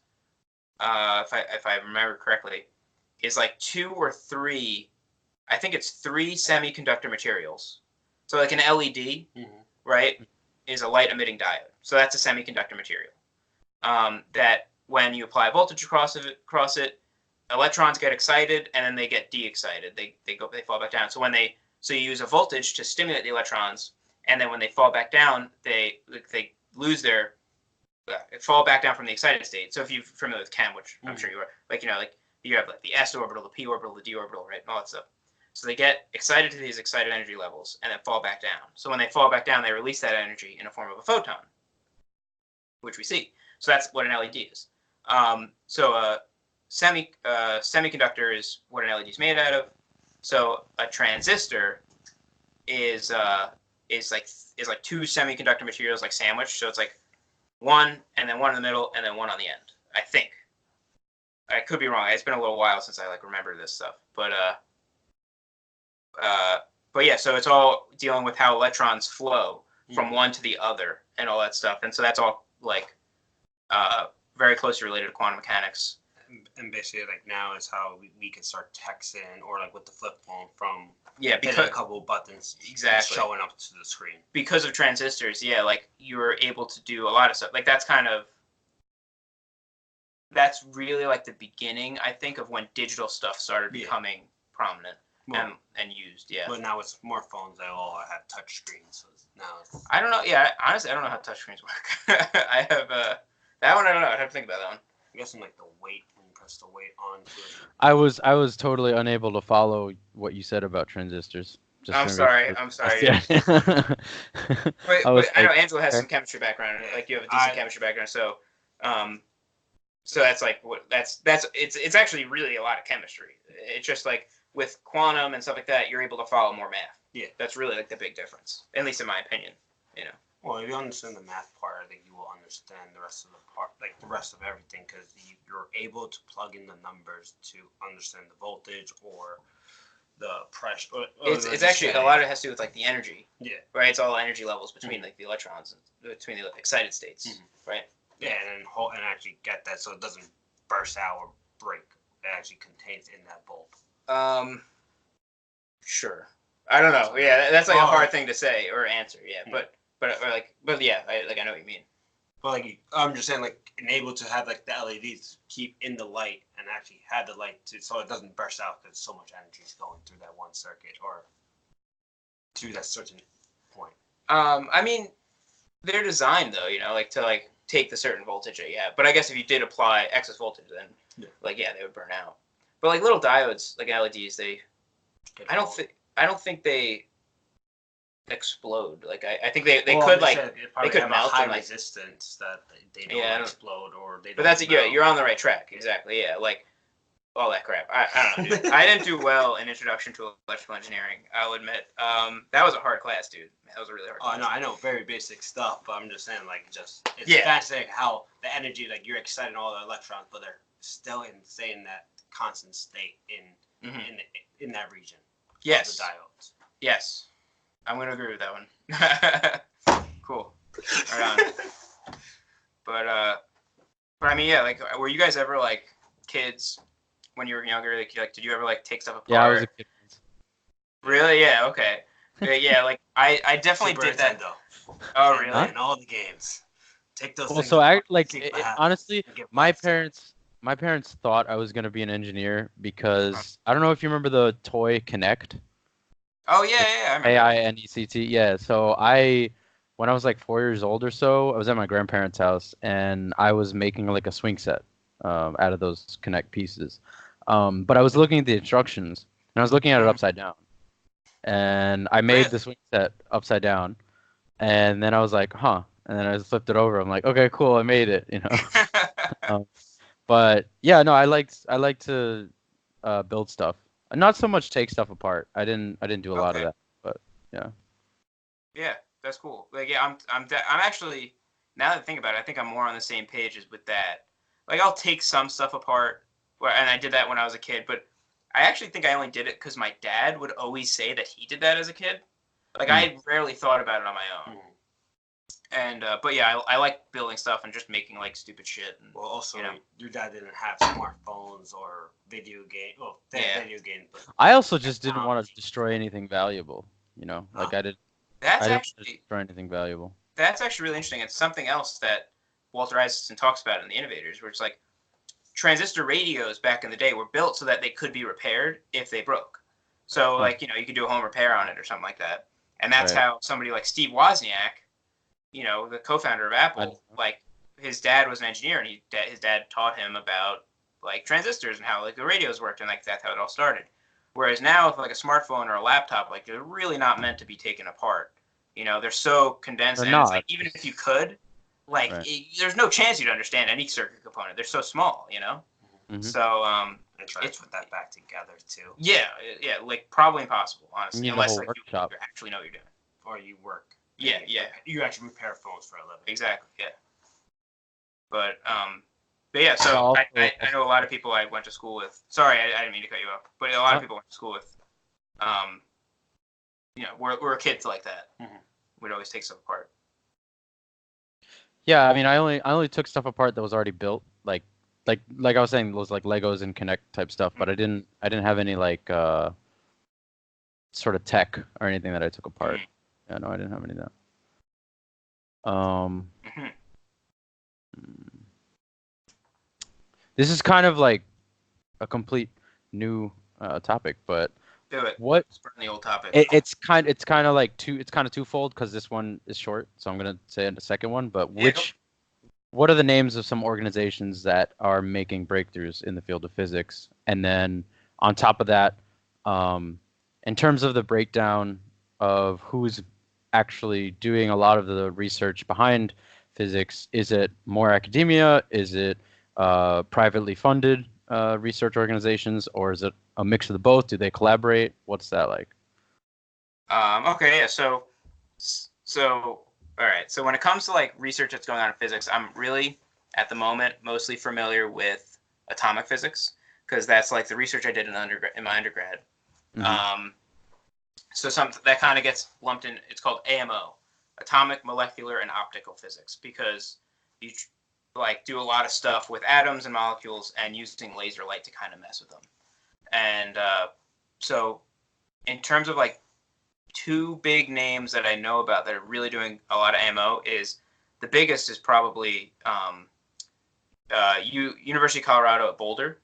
if I remember correctly, is like 2 or 3, I think it's 3 semiconductor materials. So like an LED, right, is a light emitting diode. So that's a semiconductor material. That when you apply voltage across it, electrons get excited and then they get de-excited. They fall back down. So you use a voltage to stimulate the electrons, and then when they fall back down, they lose their fall back down from the excited state. So if you're familiar with chem, which I'm sure you are, like you have like the s orbital, the p orbital, the d orbital, right, and all that stuff. So they get excited to these excited energy levels and then fall back down. So when they fall back down, they release that energy in a form of a photon, which we see. So that's what an LED is. So a semiconductor is what an LED is made out of. So a transistor is like 2 semiconductor materials like sandwiched. So it's like one and then one in the middle and then one on the end. I think. I could be wrong. It's been a little while since I like remember this stuff. But yeah, so it's all dealing with how electrons flow from one to the other and all that stuff. And so that's all like very closely related to quantum mechanics. And basically, like now is how we can start texting or like with the flip phone from because a couple of buttons showing up to the screen. Because of transistors, yeah, like you were able to do a lot of stuff. Like that's really like the beginning, I think, of when digital stuff started becoming prominent and used. Yeah. But now it's more phones that all have touch screens. So now I don't know. Yeah, honestly, I don't know how touch screens work. I have that one. I don't know. I'd have to think about that one. I'm guessing like the weight. Press the weight on to it. I was totally unable to follow what you said about transistors. I'm sorry. Yeah. Wait, I know Angela has some chemistry background. Like you have a decent chemistry background, so that's like it's actually really a lot of chemistry. It's just like with quantum and stuff like that, you're able to follow more math. Yeah, that's really like the big difference, at least in my opinion. Well, if you understand the math part, I think you will understand the rest of the part, like the rest of everything, because you're able to plug in the numbers to understand the voltage or the pressure. It's actually a lot of it has to do with like the energy. Yeah. Right. It's all energy levels between like the electrons, between the excited states. Right. Yeah, and actually get that so it doesn't burst out or break. It actually contains in that bulb. Sure. I don't know. Yeah, that's like a hard thing to say or answer. Yeah, But yeah, I know what you mean. But like, I'm just saying, like, enable to have like the LEDs keep in the light and actually have the light so it doesn't burst out because so much energy is going through that one circuit or to that certain point. I mean, they're designed though, like to like take the certain voltage that you have. But I guess if you did apply excess voltage, then they would burn out. But like little diodes, like LEDs, I don't think they explode. Like I think they could like they could melt high and like resistance that they don't explode or they. But that's you're on the right track. Exactly. Yeah. Like all that crap. I don't know, dude. I didn't do well in Introduction to Electrical Engineering. I'll admit. That was a hard class, dude. That was a really hard class. Oh no, I know very basic stuff, but I'm just saying like it's fascinating how the energy like you're exciting all the electrons, but they're still in that constant state in that region. Yes. The diodes. Yes. I'm gonna agree with that one. Cool. Right on. But I mean, yeah. Like, were you guys ever like kids when you were younger? Like, did you ever like take stuff apart? Yeah, I was a kid. Really? Yeah. Okay. Yeah. Like, I definitely Super did that. Nintendo. Oh, really? In all the games. Take those. Well, so honestly, my parents my parents thought I was gonna be an engineer because I don't know if you remember the toy Kinect. Oh yeah, I remember. AINECT. Yeah. So when I was like 4 years old or so, I was at my grandparents' house and I was making like a swing set out of those Kinect pieces. But I was looking at the instructions and I was looking at it upside down. And I made the swing set upside down. And then I was like, huh. And then I just flipped it over. I'm like, okay, cool, I made it, um, but yeah, no, I like to build stuff. Not so much take stuff apart. I didn't do a lot of Okay. that, but yeah. Yeah, that's cool. Like, yeah, I'm actually, now that I think about it, I think I'm more on the same page as with that. Like, I'll take some stuff apart, and I did that when I was a kid, but I actually think I only did it because my dad would always say that he did that as a kid. Like, I rarely thought about it on my own. And but yeah, I like building stuff and just making like stupid shit. And, Well, also, you know. your dad didn't have smartphones or video game. Well, they had video games, but I also just didn't want to destroy anything valuable. Like I didn't That's want to actually destroy anything valuable. that's actually really interesting. It's something else that Walter Isaacson talks about in The Innovators, where it's like transistor radios back in the day were built so that they could be repaired if they broke. So like, you could do a home repair on it or something like that. And that's Right. how somebody like Steve Wozniak, the co-founder of Apple, like his dad was an engineer and his dad taught him about like transistors and how like the radios worked, and like that's how it all started. Whereas now with like a smartphone or a laptop, like they're really not meant to be taken apart. They're so condensed, They're and it's not. like even if you could, like Right. there's no chance you'd understand any circuit component. They're so small, Mhm. So and try to put that back together too. yeah, like probably impossible, honestly, You need a unless whole like workshop. you actually know what you're doing. Or you work. Yeah. You actually repair phones for a living. Exactly. Yeah. But yeah. So Well, I know a lot of people I went to school with. Sorry, I didn't mean to cut you off. But a lot of people I went to school with. We're kids like that. Mhm. We'd always take stuff apart. Yeah, I mean, I only took stuff apart that was already built, like I was saying, those like Legos and Kinect type stuff. But I didn't have any like sort of tech or anything that I took apart. Yeah, no, I didn't have any of that. This is kind of like a complete new topic, but Do it. what Let's burn the old topic. it's kind of like twofold because this one is short, so I'm gonna say the second one. But what are the names of some organizations that are making breakthroughs in the field of physics? And then on top of that, in terms of the breakdown of who's actually doing a lot of the research behind physics, is it more academia? Is it privately funded research organizations, or is it a mix of the both? Do they collaborate? What's that like? Okay, yeah. So, all right. So when it comes to like research that's going on in physics, I'm really at the moment mostly familiar with atomic physics because that's like the research I did in my undergrad. Mm-hmm. So that kind of gets lumped in. It's called AMO, atomic, molecular, and optical physics, because you like do a lot of stuff with atoms and molecules and using laser light to kind of mess with them. And so in terms of like two big names that I know about that are really doing a lot of AMO, is the biggest is probably University of Colorado at Boulder.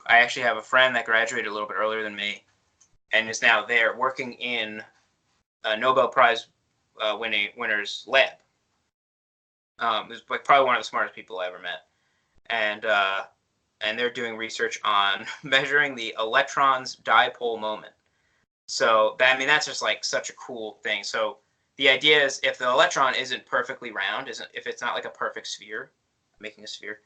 I actually have a friend that graduated a little bit earlier than me and is now there working in a Nobel Prize winner's lab. Is like probably one of the smartest people I ever met, and they're doing research on measuring the electron's dipole moment. So that's just like such a cool thing. So the idea is if the electron isn't perfectly round, if it's not like a perfect sphere, I'm making a sphere,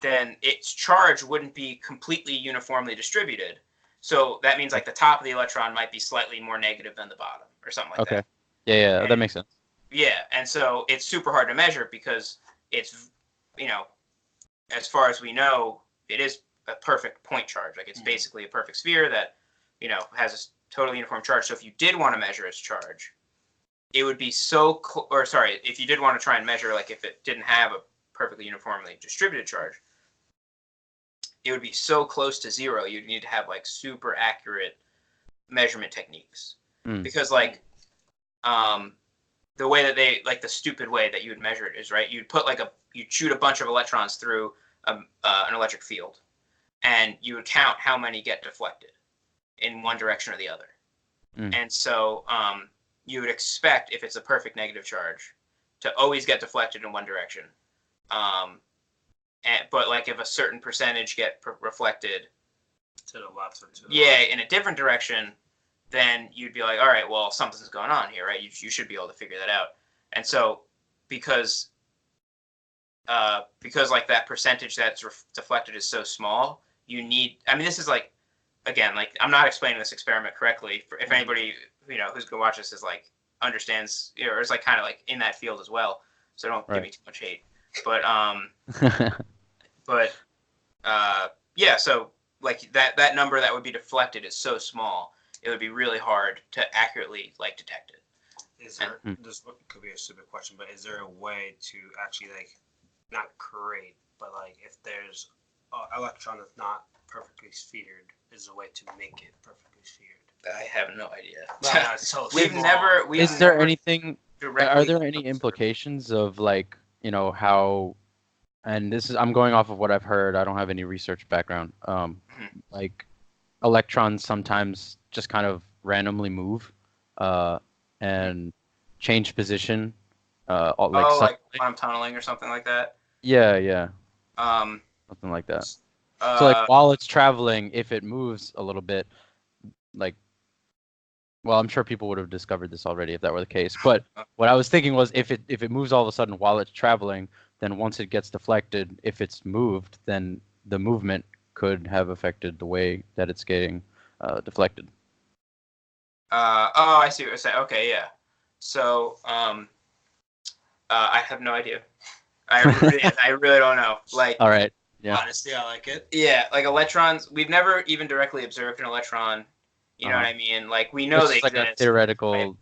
then its charge wouldn't be completely uniformly distributed. So that means like the top of the electron might be slightly more negative than the bottom or something like that. Okay. Yeah, that makes sense. Yeah, and so it's super hard to measure because it's, as far as we know, it is a perfect point charge. Like it's basically a perfect sphere that, has a totally uniform charge. So if you did want to measure its charge, it would be if you did want to try and measure, like if it didn't have a perfectly uniformly distributed charge, it would be so close to zero, you'd need to have like super accurate measurement techniques. Because the way that the stupid way that you would measure it is, right, you'd put like you'd shoot a bunch of electrons through an electric field, and you would count how many get deflected in one direction or the other. And so you would expect, if it's a perfect negative charge, to always get deflected in one direction. But like if a certain percentage get reflected to the left or to the right, in a different direction, then you'd be like, all right, well, something's going on here, right? You should be able to figure that out. And so because like that percentage that's deflected is so small, you need, I mean, this is like, again, like I'm not explaining this experiment correctly. If anybody, who's going to watch this is like, understands, or is like kind of like in that field as well. So don't give me too much hate. But, yeah, so like that number that would be deflected is so small, it would be really hard to accurately like detect it. Is there, this could be a stupid question, but is there a way to actually like not create, but like if there's an electron that's not perfectly sphered, is a way to make it perfectly sphered? I have no idea. So Is there anything? Are there any observed. implications of like how? And this is I'm going off of what I've heard. I don't have any research background. Like electrons sometimes just kind of randomly move, and change position. Like quantum tunneling or something like that. Yeah. Something like that. So like while it's traveling, if it moves a little bit, like, well, I'm sure people would have discovered this already if that were the case. But what I was thinking was if it moves all of a sudden while it's traveling, then once it gets deflected, if it's moved, then the movement could have affected the way that it's getting deflected. I see what you're saying. Okay, yeah. So I have no idea. I really don't know. Like, all right. Yeah. Honestly, I like it. Yeah, like electrons, we've never even directly observed an electron. You know what I mean? Like we know they exist. Like a theoretical, right?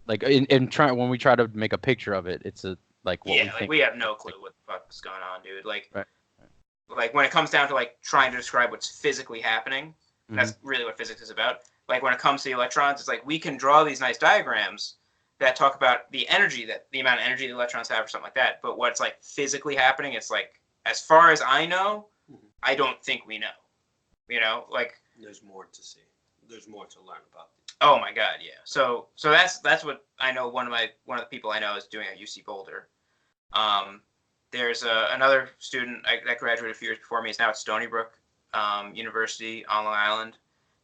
Like when we try to make a picture of it, it's like what we think. We have no clue what the fuck is going on, dude. Like, like when it comes down to like trying to describe what's physically happening, that's really what physics is about. Like when it comes to the electrons, it's like we can draw these nice diagrams that talk about the amount of energy the electrons have or something like that. But what's like physically happening, it's like, as far as I know, I don't think we know. You know, like there's more to see. There's more to learn about. Oh my God, yeah. So that's what I know. One of the people I know is doing at UC Boulder. There's another student that graduated a few years before me. He's now at Stony Brook University on Long Island,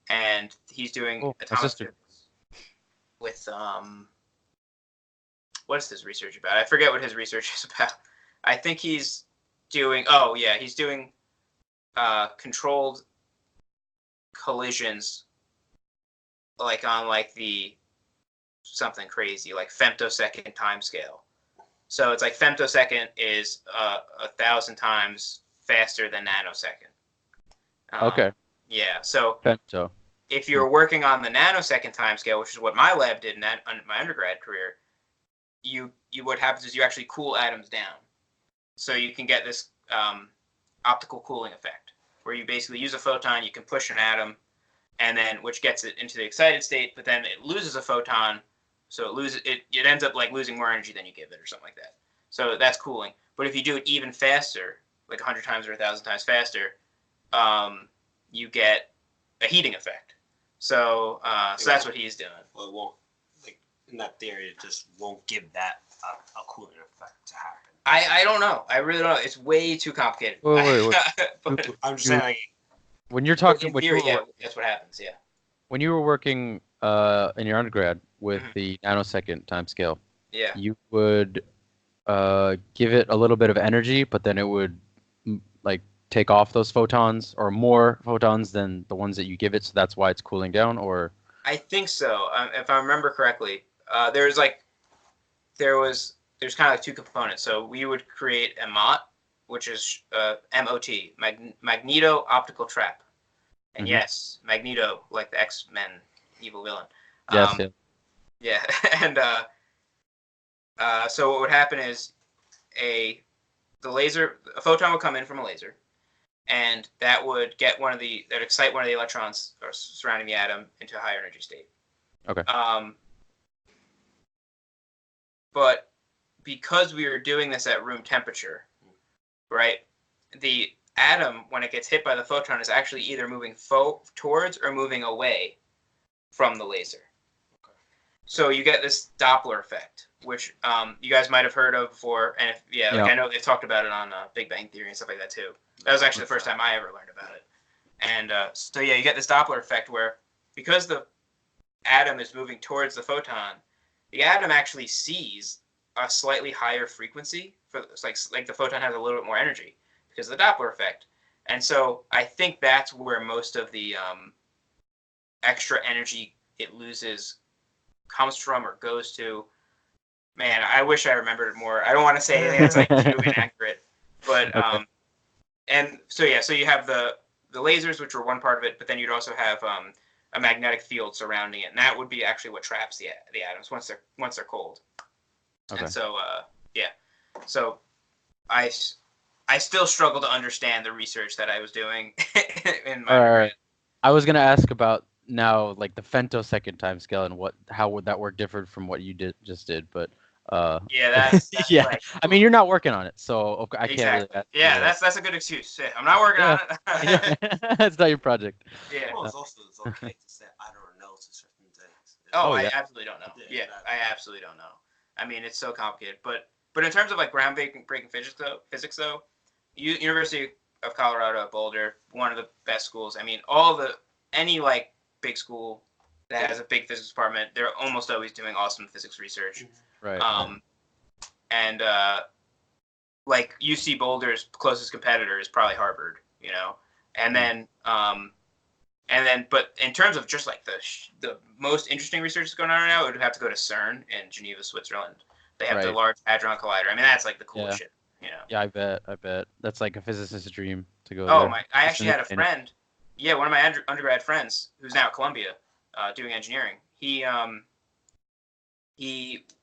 and he's doing atomic physics with what is his research about? I forget what his research is about. I think he's doing he's doing controlled collisions, like on like the something crazy like femtosecond time scale. So it's like femtosecond is 1,000 times faster than nanosecond. Okay. Yeah. So femto. If you're working on the nanosecond time scale, which is what my lab did in my undergrad career, what happens is you actually cool atoms down. So you can get this optical cooling effect, where you basically use a photon, you can push an atom, and then which gets it into the excited state, but then it loses a photon, so it ends up like losing more energy than you give it, or something like that. So that's cooling. But if you do it even faster, like 100 times or 1,000 times faster, you get a heating effect. So that's what he's doing. Well, it won't, like in that theory, it just won't give that a cooling effect to happen. I don't know. I really don't know. It's way too complicated. Wait. But I'm just saying, like, when you're talking, that's what happens. Yeah. When you were working in your undergrad with the nanosecond time scale, you would give it a little bit of energy, but then it would like take off those photons or more photons than the ones that you give it, so that's why it's cooling down. Or I think so. If I remember correctly, there's kind of like two components. So we would create a MOT, which is MOT, magneto optical trap. And yes, Magneto, like the X-Men evil villain. Yes. Yeah. And so what would happen is a photon would come in from a laser, and that would excite one of the electrons surrounding the atom into a higher energy state. Okay. But because we were doing this at room temperature, right? The atom, when it gets hit by the photon, is actually either moving towards or moving away from the laser. Okay. So you get this Doppler effect, which you guys might have heard of before, and I know they've talked about it on Big Bang Theory and stuff like that too. That was actually the first time I ever learned about it. And you get this Doppler effect where, because the atom is moving towards the photon, the atom actually sees a slightly higher frequency. It's like the photon has a little bit more energy because of the Doppler effect. And so I think that's where most of the extra energy it loses comes from or goes to. Man, I wish I remembered it more. I don't want to say anything that's like too inaccurate, but Okay. and so you have the lasers, which were one part of it, but then you'd also have a magnetic field surrounding it, and that would be actually what traps the atoms once they're cold. Okay. And so so I still struggle to understand the research that I was doing in my All right. I was gonna ask about now, like the femtosecond time scale and how would that work different from what you just did, but yeah, that's yeah. like, I mean, you're not working on it, so okay, I can't really exactly. ask you Yeah, that. that's a good excuse. Yeah, I'm not working on it. Yeah, it's not your project. Yeah. Well, it's okay to say I don't know to certain things. Oh, Oh, I yeah. absolutely don't know. Yeah, Yeah, I absolutely don't know. I mean, it's so complicated. But in terms of like groundbreaking physics though, University of Colorado at Boulder, one of the best schools. I mean, any like big school that has a big physics department, they're almost always doing awesome physics research. Right. And like UC Boulder's closest competitor is probably Harvard, and then but in terms of just like the most interesting research that's going on right now, it would have to go to CERN in Geneva, Switzerland. They have the Right. Large Hadron Collider. I mean, that's like the coolest shit, Yeah, I bet. That's like a physicist's dream to go Oh there. my! I It's actually had a insane. friend. Yeah, one of my undergrad friends who's now at Columbia, doing engineering. He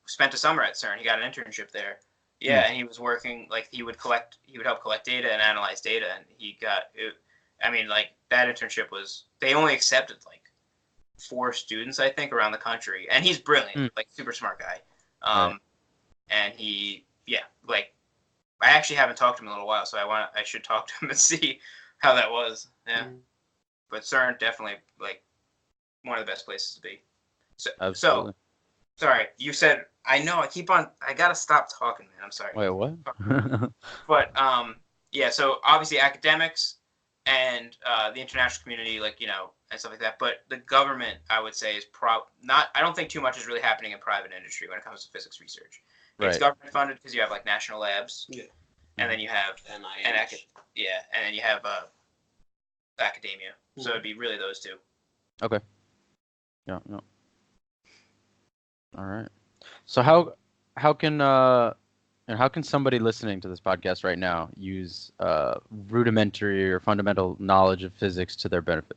spent a summer at CERN. He got an internship there. Yeah, and he was working like he would help collect data and analyze data, and he got it. I mean, like that internship they only accepted like 4 students, I think, around the country, and he's brilliant, like super smart guy. Right. And like I actually haven't talked to him in a little while, so I should talk to him and see how that was. Yeah, but CERN definitely like one of the best places to be. Absolutely. So sorry, you said I know. I gotta stop talking, man. I'm sorry. Wait, what? But yeah. So obviously academics and the international community, like and stuff like that. But the government, I would say, is not. I don't think too much is really happening in private industry when it comes to physics research. It's Right. government funded because you have like national labs. Yeah. And then you have NIH. and then you have academia. So it'd be really those two. Okay. Yeah. All right. So how can somebody listening to this podcast right now use rudimentary or fundamental knowledge of physics to their benefit?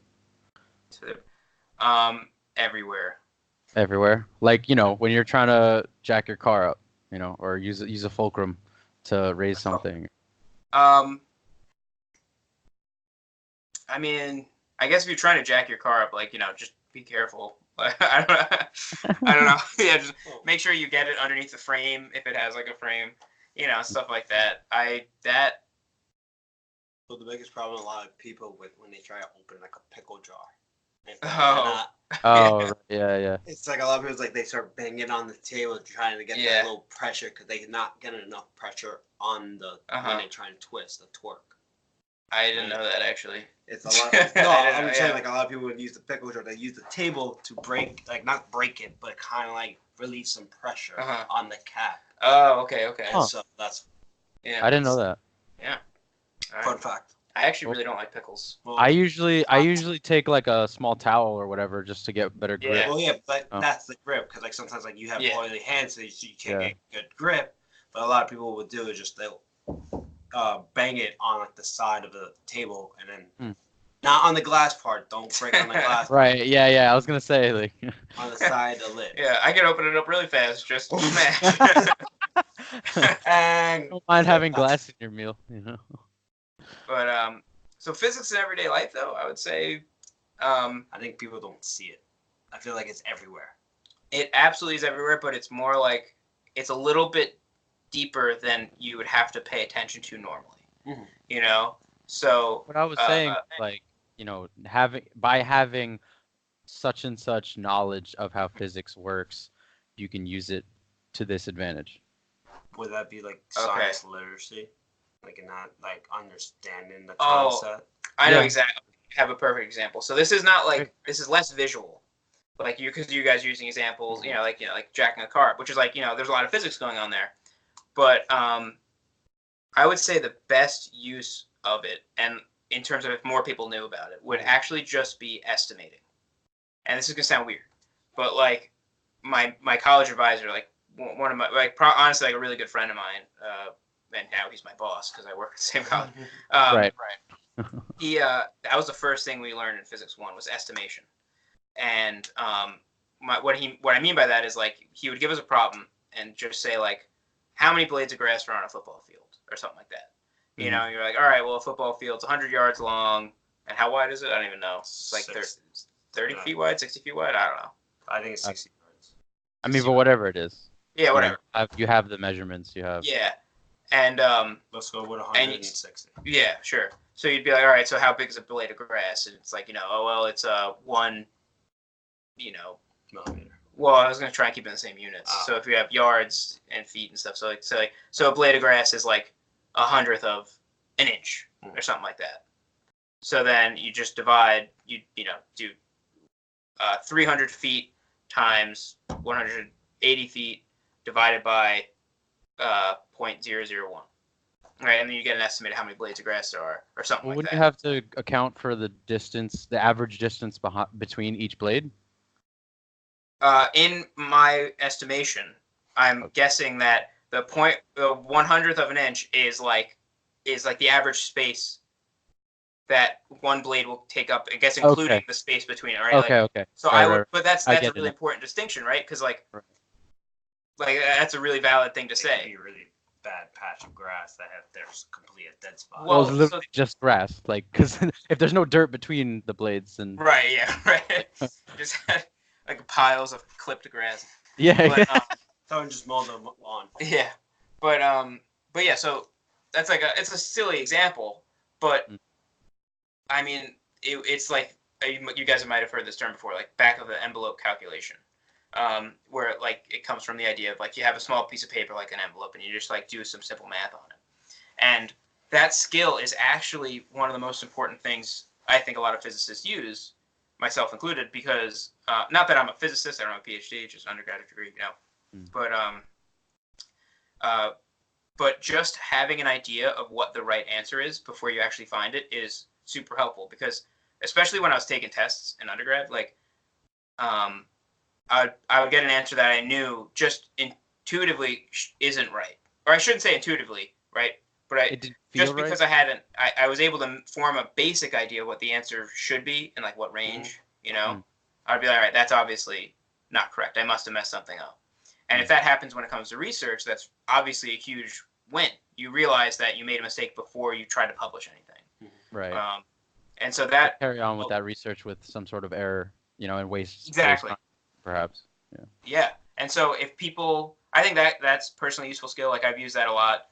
Everywhere. Everywhere. Like, when you're trying to jack your car up, or use a fulcrum to raise something. I mean, I guess if you're trying to jack your car up, like, just be careful. I don't know. Yeah, just make sure you get it underneath the frame if it has like a frame, stuff like that. So the biggest problem a lot of people when they try to open like a pickle jar. Oh, yeah. It's like a lot of people like they start banging on the table trying to get that little pressure because they're not getting enough pressure on the when they're trying to twist the torque. I didn't know that actually. It's a lot. I'm saying like a lot of people would use the pickle jar. They use the table to break, like not break it, but kind of like release some pressure on the cap. Oh, okay. And so that's. Yeah. I didn't know that. Yeah. Right. Fun fact. I actually really don't like pickles. Well, I usually take like a small towel or whatever just to get better grip. Well, yeah, but that's the grip because like sometimes like you have oily hands, so you can't get good grip. But a lot of people would do is just they'll bang it on like the side of the table and then not on the glass part. Don't break on the glass. Right. Yeah. I was gonna say like on the side of the lid. Yeah, I can open it up really fast. Just smash. And don't mind having glass in your meal, But so physics in everyday life, though, I would say, I think people don't see it. I feel like it's everywhere. It absolutely is everywhere, but it's more like it's a little bit deeper than you would have to pay attention to normally. Mhm. You know, so What I was saying, like, you know, having such and such knowledge of how physics works, you can use it to this advantage. Would that be like Okay. science literacy? Like, not like understanding the Oh, concept? I know Yeah. exactly. I have a perfect example. So this is not like Great. this is less visual. Like because you guys are using examples, like jacking a car, which is like there's a lot of physics going on there. But I would say the best use of it, and in terms of if more people knew about it, would actually just be estimating. And this is gonna sound weird, but like my college advisor, like one of my honestly like a really good friend of mine, and now he's my boss because I work at the same college. Right. He that was the first thing we learned in physics 1 was estimation. And what I mean by that is like he would give us a problem and just say like how many blades of grass are on a football field or something like that. You know, you're like, all right, well, a football field's 100 yards long, and how wide is it? I don't even know. It's like 30 feet wide, 60 feet wide. I don't know. I think it's 60 yards. I mean, but whatever it is. Yeah, whatever. You have the measurements. You have. Yeah, and Let's go with 160. yeah, sure. So you'd be like, all right, so how big is a blade of grass? And it's like, oh well, it's one, Millimeter. Well, I was gonna try and keep it in the same units. So if you have yards and feet and stuff, so a blade of grass is like 1/100th of an inch or something like that. So then you just divide, do 300 feet times 180 feet divided by 0.001. Right, and then you get an estimate of how many blades of grass there are, or something Well, like wouldn't that. you have to account for the distance, the average distance between each blade? In my estimation, I'm guessing that the 1/100th of an inch is like the average space that one blade will take up. I guess including the space between it, right? Okay. So right, but that's I a get really it. important distinction, right? Because like that's a really valid thing to It could say. be a really bad patch of grass that there's complete dead spot. Well, it's literally just grass, like because if there's no dirt between the blades, then Right, yeah, right. Just had like piles of clipped grass. yeah. But, Someone just mowed the lawn. Yeah, but yeah. So that's it's a silly example, but I mean it's like you guys might have heard this term before, like back of the envelope calculation, where like it comes from the idea of like you have a small piece of paper like an envelope and you just like do some simple math on it, and that skill is actually one of the most important things I think a lot of physicists use, myself included, because not that I'm a physicist, I don't have a PhD, just an undergraduate degree, but just having an idea of what the right answer is before you actually find it is super helpful, because especially when I was taking tests in undergrad, like I would get an answer that I knew just intuitively isn't right, or I shouldn't say intuitively, right? But just because right? I was able to form a basic idea of what the answer should be and like what range, I'd be like, all right, that's obviously not correct. I must have messed something up. And if that happens when it comes to research, that's obviously a huge win. You realize that you made a mistake before you tried to publish anything. Right. And so that carry on with that research with some sort of error, and waste. Exactly. Perhaps. Yeah. And so if people, I think that's personally useful skill. Like I've used that a lot.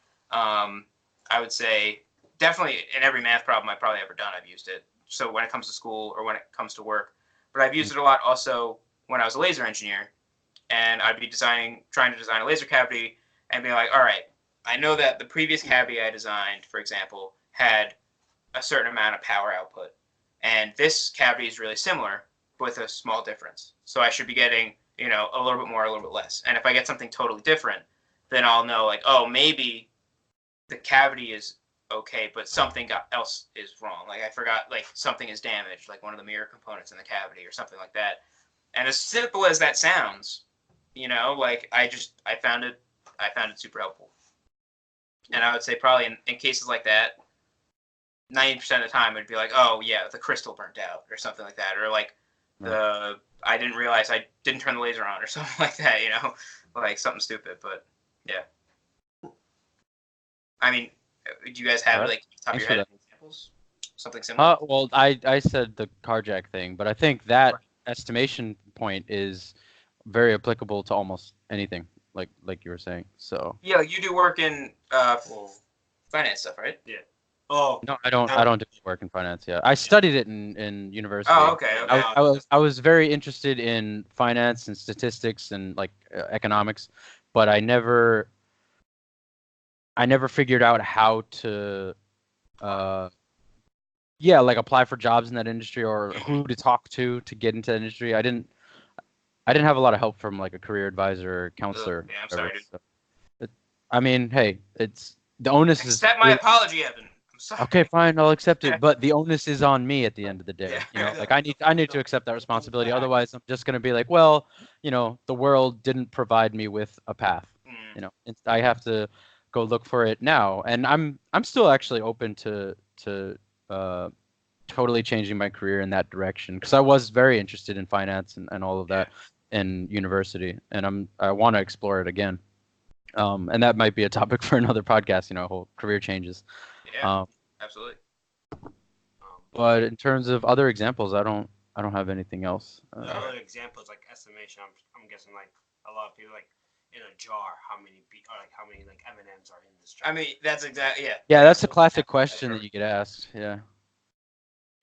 I would say definitely in every math problem I've probably ever done, I've used it. So when it comes to school or when it comes to work, but I've used it a lot also when I was a laser engineer, and I'd be trying to design a laser cavity and be like, all right, I know that the previous cavity I designed, for example, had a certain amount of power output, and this cavity is really similar with a small difference. So I should be getting, a little bit more, a little bit less. And if I get something totally different, then I'll know like, oh, maybe the cavity is okay, but something else is wrong. Like I forgot, like something is damaged, like one of the mirror components in the cavity or something like that. And as simple as that sounds, like I found it super helpful. And I would say probably in cases like that, 90% of the time it'd be like, oh yeah, the crystal burnt out or something like that, or like I didn't realize I didn't turn the laser on or something like that, like something stupid. But yeah, I mean, do you guys have like top of your head examples, something similar? Well, I said the car jack thing, but I think that estimation point is very applicable to almost anything, like you were saying. So yeah, you do work in finance stuff, right? Yeah. Oh, No, I don't. no. I don't do work in finance. Yeah, I studied it in university. Oh, okay. Okay. I was very interested in finance and statistics and like economics, but I never figured out how to uh yeah, like apply for jobs in that industry or who to talk to get into that industry. I didn't have a lot of help from like a career advisor or counselor. Yeah, I'm or sorry, whatever, dude. so I mean, hey, it's the onus is Accept my apology, Evan. I'm sorry. okay, fine, I'll accept it, but the onus is on me at the end of the day. Yeah. Like I need to accept that responsibility. Otherwise, I'm just gonna be like, well, the world didn't provide me with a path. Mm. I have to go look for it now, and I'm still actually open to uh, totally changing my career in that direction because I was very interested in finance and all of that in university, and I want to explore it again. And that might be a topic for another podcast. Whole career changes. Yeah. Um, Absolutely. But in terms of other examples, I don't have anything else. The other examples like estimation. I'm guessing like a lot of people like in a jar how many like M&Ms are in this jar. I mean, that's exactly Yeah, that's a classic question that you get asked. Yeah.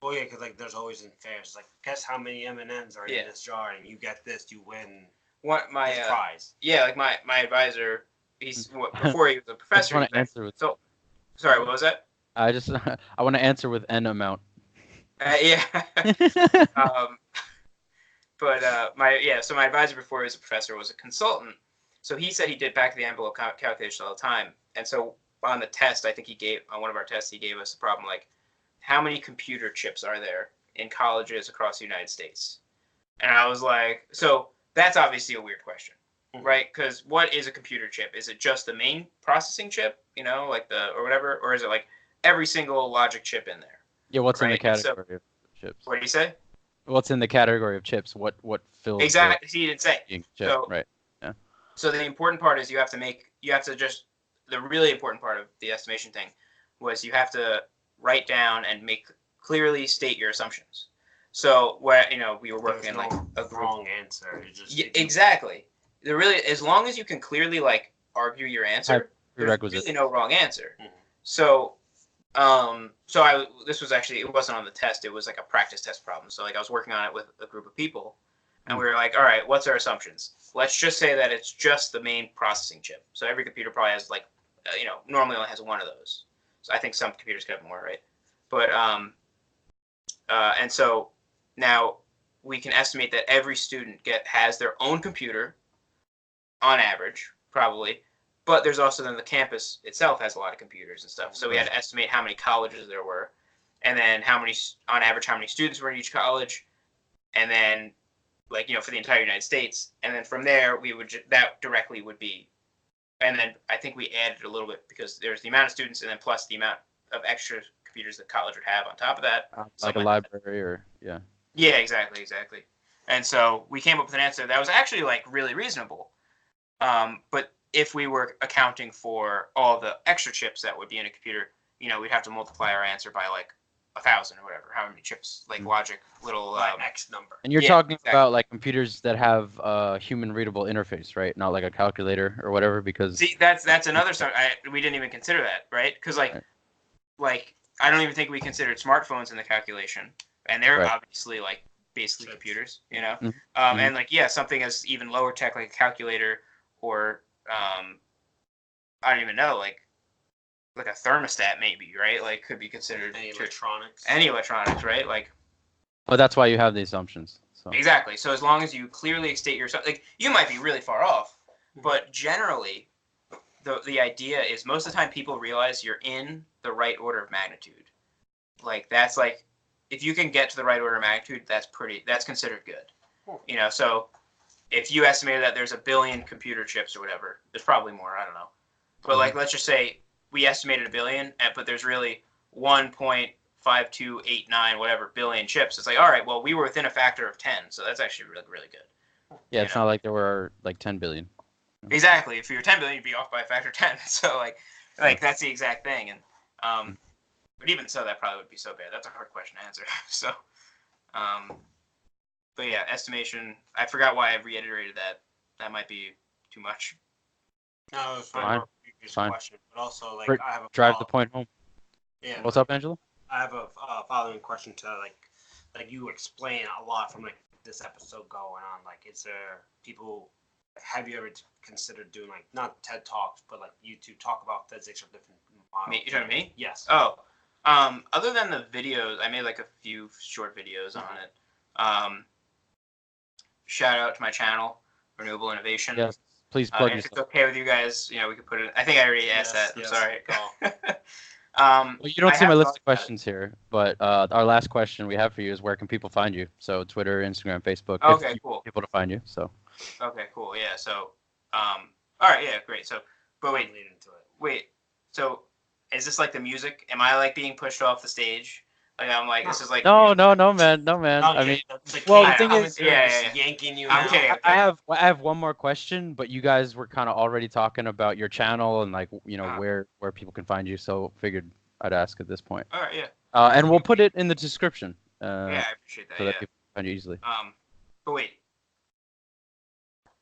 Oh yeah, because like there's always in fairs it's like guess how many M&Ms are Yeah. in this jar and you get this you win What my this prize. yeah, like my advisor, before he was a I just professor. want to answer with. So, sorry, what was that? I want to answer with n amount. Yeah. um, but so my advisor before he was a professor was a consultant. So he said he did back of the envelope calculation all the time. And so on the test, I think on one of our tests, he gave us a problem like, how many computer chips are there in colleges across the United States? And I was like, so that's obviously a weird question, right? Because what is a computer chip? Is it just the main processing chip, like or whatever, or is it like every single logic chip in there? Yeah, what's in the Right, and category of chips? What did he say? What's in the category of chips? What fills Exactly. He didn't say. the chip? So Right. Yeah. So the important part is the really important part of the estimation thing was you have to write down and clearly state your assumptions. So where we were working in like a group. Wrong answer. Exactly. As long as you can clearly like argue your answer, there's really no wrong answer. Mhm. So this was actually, it wasn't on the test, it was like a practice test problem. So like I was working on it with a group of people and we were like, all right, what's our assumptions? Let's just say that it's just the main processing chip. So every computer probably has like, normally only has one of those. So I think some computers could have more, right? But and so now we can estimate that every student has their own computer on average, probably. But there's also then the campus itself has a lot of computers and stuff. So we had to estimate how many colleges there were, and then on average how many students were in each college, and then like for the entire United States, and then from there that directly would be, and then I think we added a little bit because there's the amount of students and then plus the amount of extra computers the college would have on top of that, like a library or yeah. Yeah, exactly. And so we came up with an answer that was actually like really reasonable, but if we were accounting for all the extra chips that would be in a computer, we'd have to multiply our answer by like 1,000 or whatever, how many chips, like logic, little X number. And you're talking about like computers that have a human readable interface, right? Not like a calculator or whatever, because see that's another we didn't even consider that, right? Because like I don't even think we considered smartphones in the calculation, and they're obviously like basically chips. Computers, Mm-hmm. And like something as even lower tech like a calculator or I don't even know, like a thermostat maybe, right? Like could be considered any electronics, right? Like, but that's why you have the assumptions. So exactly. So as long as you clearly state yourself, like you might be really far off, but generally, the idea is most of the time people realize you're in the right order of magnitude. Like that's like if you can get to the right order of magnitude, that's considered good. So if you estimated that there's 1 billion computer chips or whatever, there's probably more, I don't know. But like, let's just say we estimated 1 billion, but there's really 1.5289 whatever billion chips. It's like, all right, well, we were within a factor of 10, so that's actually really, really good. Yeah, it's not like there were like 10 billion. Exactly. If you were 10 billion, you'd be off by a factor of 10. So like that's the exact thing. And but even so, that probably would be so bad. That's a hard question to answer. So, but yeah, estimation. I forgot why I reiterated that. That might be too much. No, it was Fine. Question, but also like I have a drive the point home. Yeah. What's up, Angela? I have a following question to like you explain a lot from like this episode going on. Like, is there people? Have you ever considered doing like not TED Talks, but like YouTube talk about physics or different models? Me, you talking to me? Yes. Oh, other than the videos, I made like a few short videos on it. Shout out to my channel, Renewable Innovation. Yes. Please plug If it's yourself. okay with you guys, we could put it. I think I already asked that. Yes, I'm sorry. go. Well, you don't I see my have list thought of about it. questions here, but our last question we have for you is where can people find you? So Twitter, Instagram, Facebook. Okay, if you cool. want people to find you. So Okay, cool. Yeah. So, all right. Yeah, great. So, but Lead into it. wait. So, is this like the music? Am I like being pushed off the stage? Like I'm like this is like no, man. I mean, well, the thing is, yanking you. I'm out. kidding. I have one more question, but you guys were kind of already talking about your channel and like where people can find you, so figured I'd ask at this point. All right. Yeah. And we'll put it in the description. Yeah, I appreciate that. So Yeah. that people can find you easily. But wait.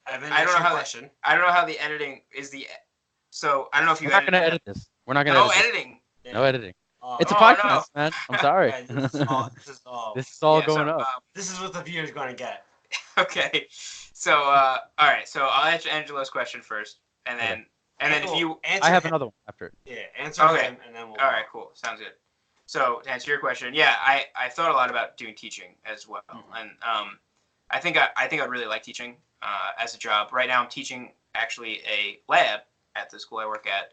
Evan, I don't know how question. I don't know how the editing is the. So I don't know if you. We're not gonna edit this. We're not gonna No edit editing. this. No editing. It's a Oh, podcast, no. man. I'm sorry. Guys, this is all This is all Yeah, going so, up. this is what the viewers gonna get. Okay. So all right. So I'll answer Angela's question first, and then if you. answer I have him. another one after it. Yeah, answer Okay. him, and then we'll. All right, cool. Sounds good. So to answer your question, yeah, I thought a lot about doing teaching as well, and I think I'd really like teaching as a job. Right now, I'm teaching actually a lab at the school I work at,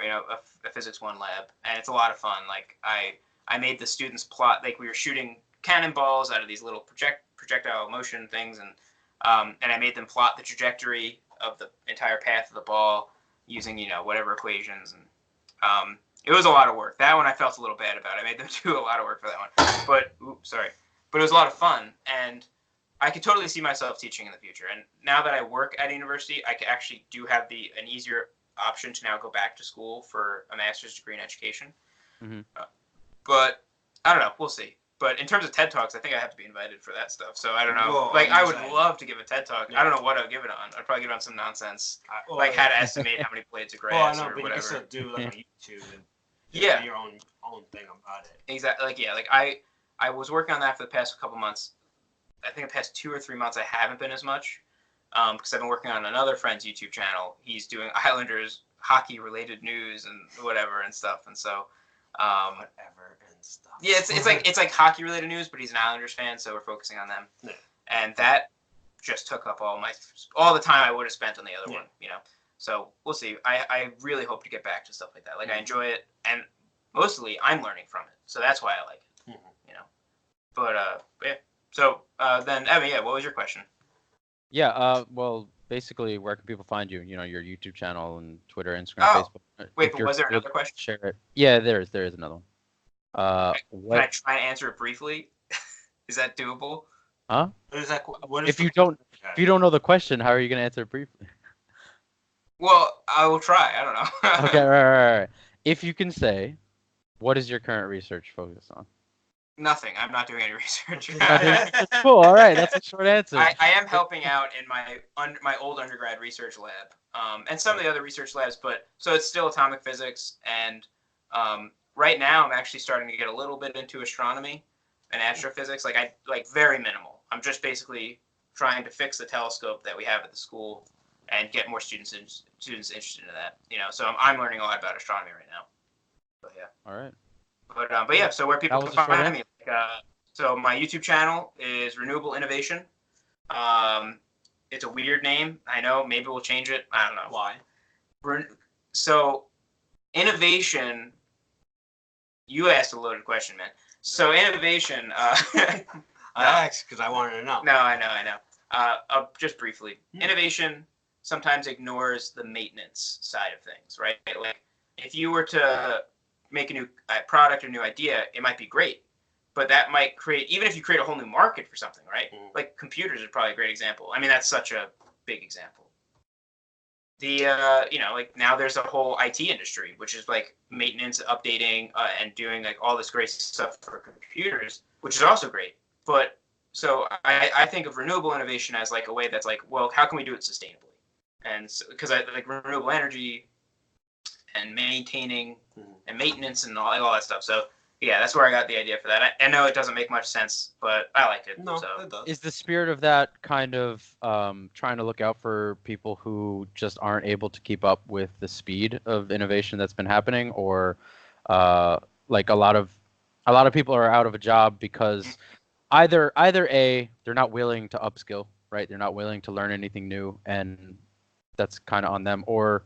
a Physics 1 lab, and it's a lot of fun. Like I made the students plot, like we were shooting cannonballs out of these little projectile motion things, and I made them plot the trajectory of the entire path of the ball using whatever equations, and it was a lot of work. That one I felt a little bad about. I made them do a lot of work for that one, but it was a lot of fun, and I could totally see myself teaching in the future. And now that I work at a university, I actually do have an easier option to now go back to school for a master's degree in education. Mhm. But I don't know. We'll see. But in terms of TED Talks, I think I have to be invited for that stuff. So I don't know. Whoa, I would insane. love to give a TED Talk. Yeah. I don't know what I'd give it on. I'd probably give it on some nonsense, like how to estimate how many blades of Well, grass I know, or but you whatever. can still do like on YouTube and Yeah. do your own thing about it. Exactly. I was working on that for the past couple months. I think the past 2 or 3 months I haven't been as much because I've been working on another friend's YouTube channel. He's doing Islanders hockey related news and whatever and stuff. And so Whatever and stuff. yeah, it's like hockey related news, but he's an Islanders fan, so we're focusing on them. Yeah. And that just took up all the time I would have spent on the other Yeah. one. So we'll see. I really hope to get back to stuff like that. Like I enjoy it, and mostly I'm learning from it, so that's why I like it. But yeah. So then Evan, what was your question? Yeah. Well, basically, where can people find you? Your YouTube channel and Twitter, Instagram, Oh, Facebook. wait, If but you're was there really- another question? Share it. Yeah, there is another one. Can I What? try and answer it briefly? Is that doable? Huh? What is that? What is If the- you don't know the question, how are you gonna answer it briefly? Well, I will try. I don't know. Okay, right. If you can say, what is your current research focused on? Nothing. I'm not doing any research. Cool. All right, that's a short answer. I am helping out in my old undergrad research lab, and some of the other research labs, but so it's still atomic physics, and right now I'm actually starting to get a little bit into astronomy and astrophysics, like very minimal. I'm just basically trying to fix the telescope that we have at the school and get more students interested in that. So I'm learning a lot about astronomy right now. But yeah. All right. But yeah, so where people That can was a short find me. So my YouTube channel is Renewable Innovation. It's a weird name. I know. Maybe we'll change it. I don't know. Why? So innovation. You asked a loaded question, man. So innovation. I asked because I wanted to know. No, I know. Just briefly, innovation sometimes ignores the maintenance side of things, right? Like if you were to make a new product or new idea, it might be great, but that might create, even if you create a whole new market for something, right? Like computers is probably a great example. I mean, that's such a big example. Like now there's a whole IT industry, which is like maintenance, updating, and doing like all this great stuff for computers, which is also great. But so I think of renewable innovation as like a way that's like, well, how can we do it sustainably? And because I like renewable energy and maintaining Mhm. and maintenance and all that stuff. So yeah, that's where I got the idea for that. I know it doesn't make much sense, but I liked it. No, So it does. Is the spirit of that kind of trying to look out for people who just aren't able to keep up with the speed of innovation that's been happening, or like a lot of people are out of a job because either A, they're not willing to upskill, right? They're not willing to learn anything new, and that's kind of on them, or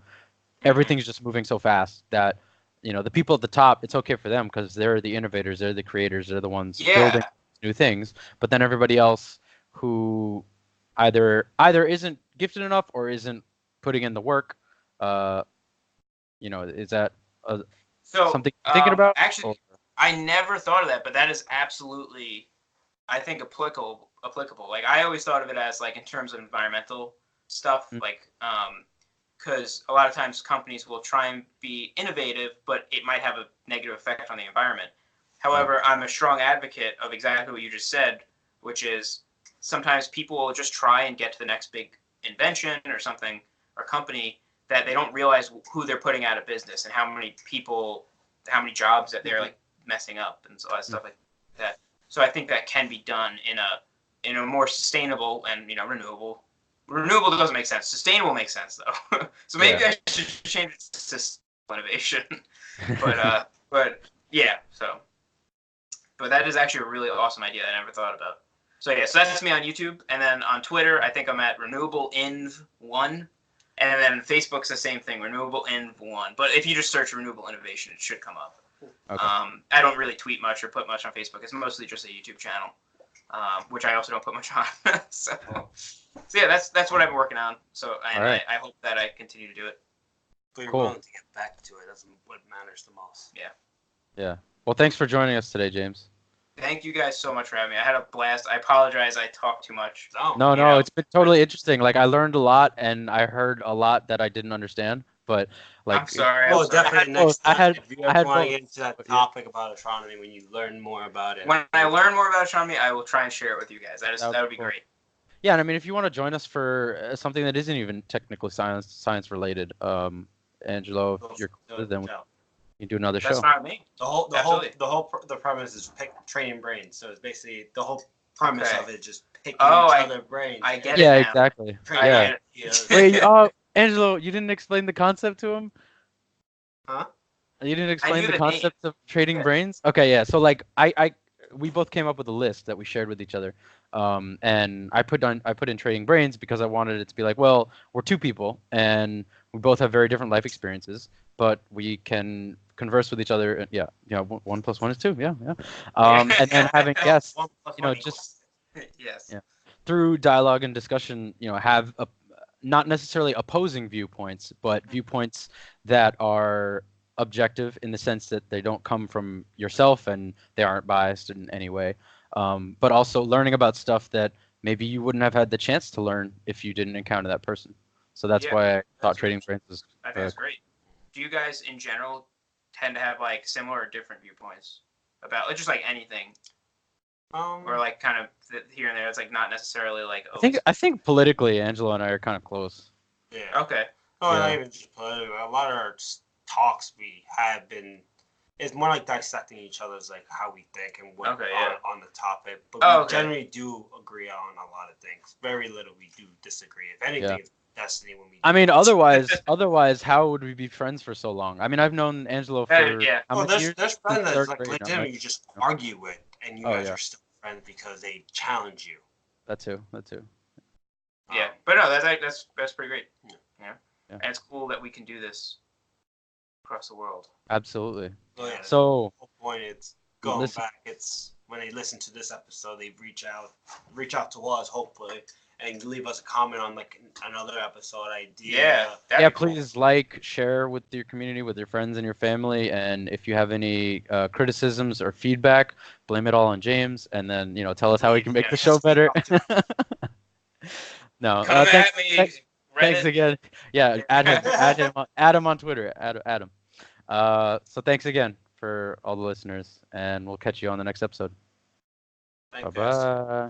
everything's just moving so fast that the people at the top, it's okay for them because they're the innovators, they're the creators, they're the ones building yeah, new things. But then everybody else who either isn't gifted enough or isn't putting in the work, is that so something you're thinking about? actually, Or- I never thought of that, but that is absolutely, I think, applicable. Like I always thought of it as like in terms of environmental stuff, Mm. like because a lot of times companies will try and be innovative, but it might have a negative effect on the environment. However, I'm a strong advocate of exactly what you just said, which is sometimes people will just try and get to the next big invention or something or company that they don't realize who they're putting out of business and how many people, how many jobs that they're like messing up and all that stuff like that. So I think that can be done in a more sustainable and renewable. Renewable doesn't make sense. Sustainable makes sense though. So maybe Yeah. I should change it to sustainable innovation. But yeah. But that is actually a really awesome idea that I never thought about. So yeah, so that's me on YouTube, and then on Twitter, I think I'm at RenewableInv1, and then Facebook's the same thing, RenewableInv1. But if you just search renewable innovation, it should come up. Okay. I don't really tweet much or put much on Facebook. It's mostly just a YouTube channel, which I also don't put much on. so yeah, that's what I've been working on. So and All right. I hope that I continue to do it. But you're Cool. willing to get back to it. That's what matters the most. Yeah. Well, thanks for joining us today, James. Thank you guys so much for having me. I had a blast. I apologize I talked too much. No, it's been totally interesting. Like I learned a lot, and I heard a lot that I didn't understand. But like, I'm sorry. Well, I'm sorry. definitely both. next time, if you I ever had want to both. get into that But yeah. topic about astronomy, when you learn more about it. When I learn more about astronomy, I will try and share it with you guys. That would be cool. great. Yeah, and I mean, if you want to join us for something that isn't even technically science related, Angelo, if you're cool, then we can do another That's show. fine with me. Absolutely. The premise is training brains. So it's basically the whole premise Okay. of it, just picking Oh, each I- other brains. I get Yeah, it now. exactly. Training Yeah. ideas. Wait, Angelo, you didn't explain the concept to him? Huh? You didn't knew explain the the concept of trading Yeah. brains? Okay, yeah. So like we both came up with a list that we shared with each other. And I put in trading brains because I wanted it to be like, well, we're two people and we both have very different life experiences, but we can converse with each other. And yeah, 1 + 1 is 2. Yeah. And then having guests, 1 + you know, 1 just Yes. Yeah. through dialogue and discussion, have not necessarily opposing viewpoints, but viewpoints that are objective in the sense that they don't come from yourself and they aren't biased in any way. But also learning about stuff that maybe you wouldn't have had the chance to learn if you didn't encounter that person. So that's Yeah, why I thought that's trading great. brains was. I think that's great. Do you guys, in general, tend to have like similar or different viewpoints about just like anything, or like kind of here and there? It's like not necessarily like. I think politically, Angelo and I are kind of close. Yeah. Okay. Oh, Yeah. not even just political. A lot of our talks we have been. It's more like dissecting each other's like how we think and what Okay, yeah. on the topic. But Oh, we okay. generally do agree on a lot of things. Very little we do disagree. If anything, Yeah. it's destiny when we. I mean, otherwise, how would we be friends for so long? I mean, I've known Angelo for Yeah. how Well, many years? there's friends Third that's like grade now, legitimately right? you just argue with, and you Oh, guys yeah. are still friends because they challenge you. That too. Yeah. But no, that's pretty great. Yeah. And it's cool that we can do this across the world. Absolutely. Oh, yeah. So, The whole point it's going Listen- back. It's when they listen to this episode, they reach out to us hopefully, and leave us a comment on like another episode idea. Yeah. That'd yeah, be cool. please like, share with your community, with your friends and your family, and if you have any criticisms or feedback, blame it all on James, and then tell us how we can make the show better. No, Come thanks, at me. thanks Reddit. again. Yeah, add him on Twitter. Add him. So thanks again for all the listeners, and we'll catch you on the next episode. Thank Bye you guys. bye.